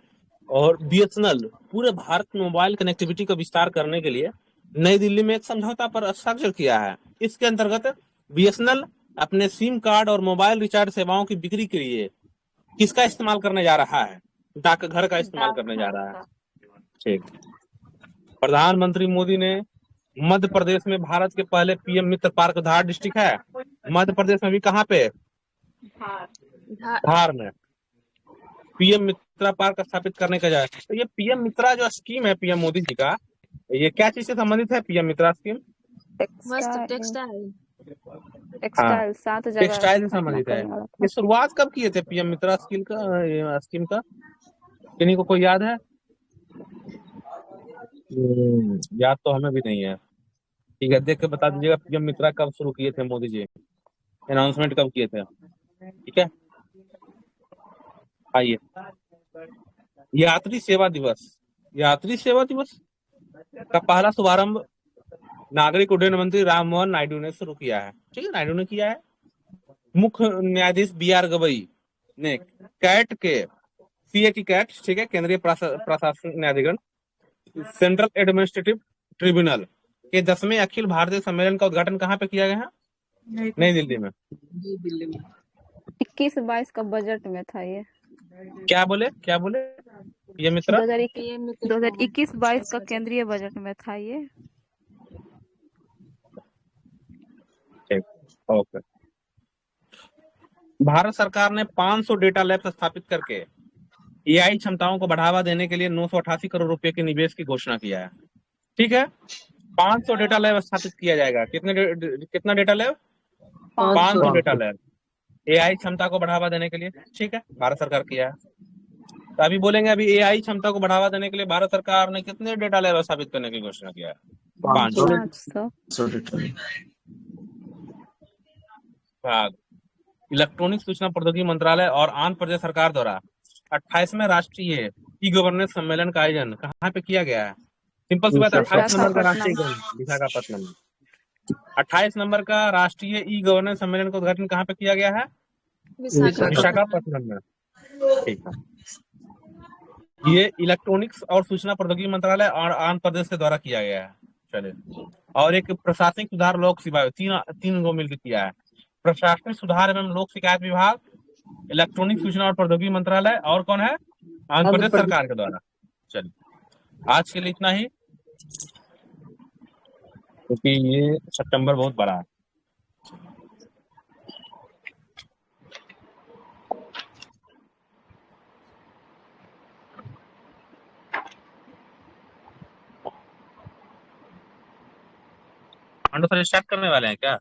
और बीएसएनएल पूरे भारत में मोबाइल कनेक्टिविटी का विस्तार करने के लिए नई दिल्ली में एक समझौता पर हस्ताक्षर किया है। इसके अंतर्गत बीएसएनएल अपने सिम कार्ड और मोबाइल रिचार्ज सेवाओं की बिक्री के लिए किसका इस्तेमाल करने जा रहा है? डाकघर का इस्तेमाल करने जा रहा है। ठीक, प्रधानमंत्री मोदी ने मध्य प्रदेश में भारत के पहले पीएम मित्र पार्क, धार डिस्ट्रिक्ट है मध्य प्रदेश में भी, कहाँ पे? धार में पीएम मित्रा पार्क स्थापित करने का जाए। तो ये पीएम मित्रा जो स्कीम है पीएम मोदी जी का, ये क्या चीज से संबंधित है? पीएम मित्रा स्कीम टेक्सटाइल 7 जगह टेक्सटाइल से संबंधित है। ये शुरुआत कब किए थे पीएम मित्रा स्कीम का? किन्हीं को कोई याद है? याद तो हमें भी नहीं है। ठीक है, देख के बता दीजिएगा पीएम मित्रा कब शुरू किए थे मोदी जी, अनाउंसमेंट कब किए थे? ठीक है, आइए, यात्री सेवा दिवस का पहला शुभारंभ नागरिक उड्डयन मंत्री राममोहन नायडू ने शुरू किया है। ठीक है, नायडू ने किया है। मुख्य न्यायाधीश बीआर गवई ने कैट के सीएटी कैट, ठीक है, केंद्रीय प्रशासनिक न्यायाधिकरण, सेंट्रल एडमिनिस्ट्रेटिव ट्रिब्यूनल के 10वें अखिल भारतीय सम्मेलन का उद्घाटन कहाँ पे किया गया है? नई दिल्ली में। 21-22 का बजट में था ये। क्या बोले ये मित्रा? 2021-22 का केंद्रीय बजट में था ये। ओके। भारत सरकार ने 500 डेटा लैब स्थापित करके एआई क्षमताओं को बढ़ावा देने के लिए 988 करोड़ रुपए के निवेश की घोषणा किया है। ठीक है, 500 डेटा लैब स्थापित किया जाएगा। कितना data lab? 500 data lab AI क्षमता को बढ़ावा देने के लिए। ठीक है, भारत सरकार किया है। तो अभी बोलेंगे, अभी एआई क्षमता को बढ़ावा देने के लिए भारत सरकार ने कितने डेटा लैब स्थापित करने की घोषणा किया है? 500। इलेक्ट्रॉनिक सूचना प्रौद्योगिकी मंत्रालय और आंध्र प्रदेश सरकार द्वारा 28वें राष्ट्रीय ई गवर्नेंस सम्मेलन का आयोजन कहाँ पे किया गया है? सिंपल सी बात, 28 नंबर का राष्ट्रीय विशाखापट्टनम। 28 नंबर का राष्ट्रीय ई गवर्नेंस सम्मेलन का उद्घाटन कहाँ पे किया गया है? विशाखापट्टनम में। ठीक है, ये इलेक्ट्रॉनिक्स और सूचना प्रौद्योगिकी मंत्रालय और आंध्र प्रदेश के द्वारा किया गया है। चलिए, और एक प्रशासनिक सुधार लोक सेवा, तीन को मिलकर किया है। प्रशासनिक सुधार एवं लोक शिकायत विभाग, इलेक्ट्रॉनिक सूचना और प्रौद्योगिकी मंत्रालय, और कौन है? आंध्र प्रदेश सरकार के द्वारा। चलिए, आज के लिए इतना ही, क्योंकि ये सितंबर बहुत बड़ा है। सर स्टार्ट करने वाले हैं क्या?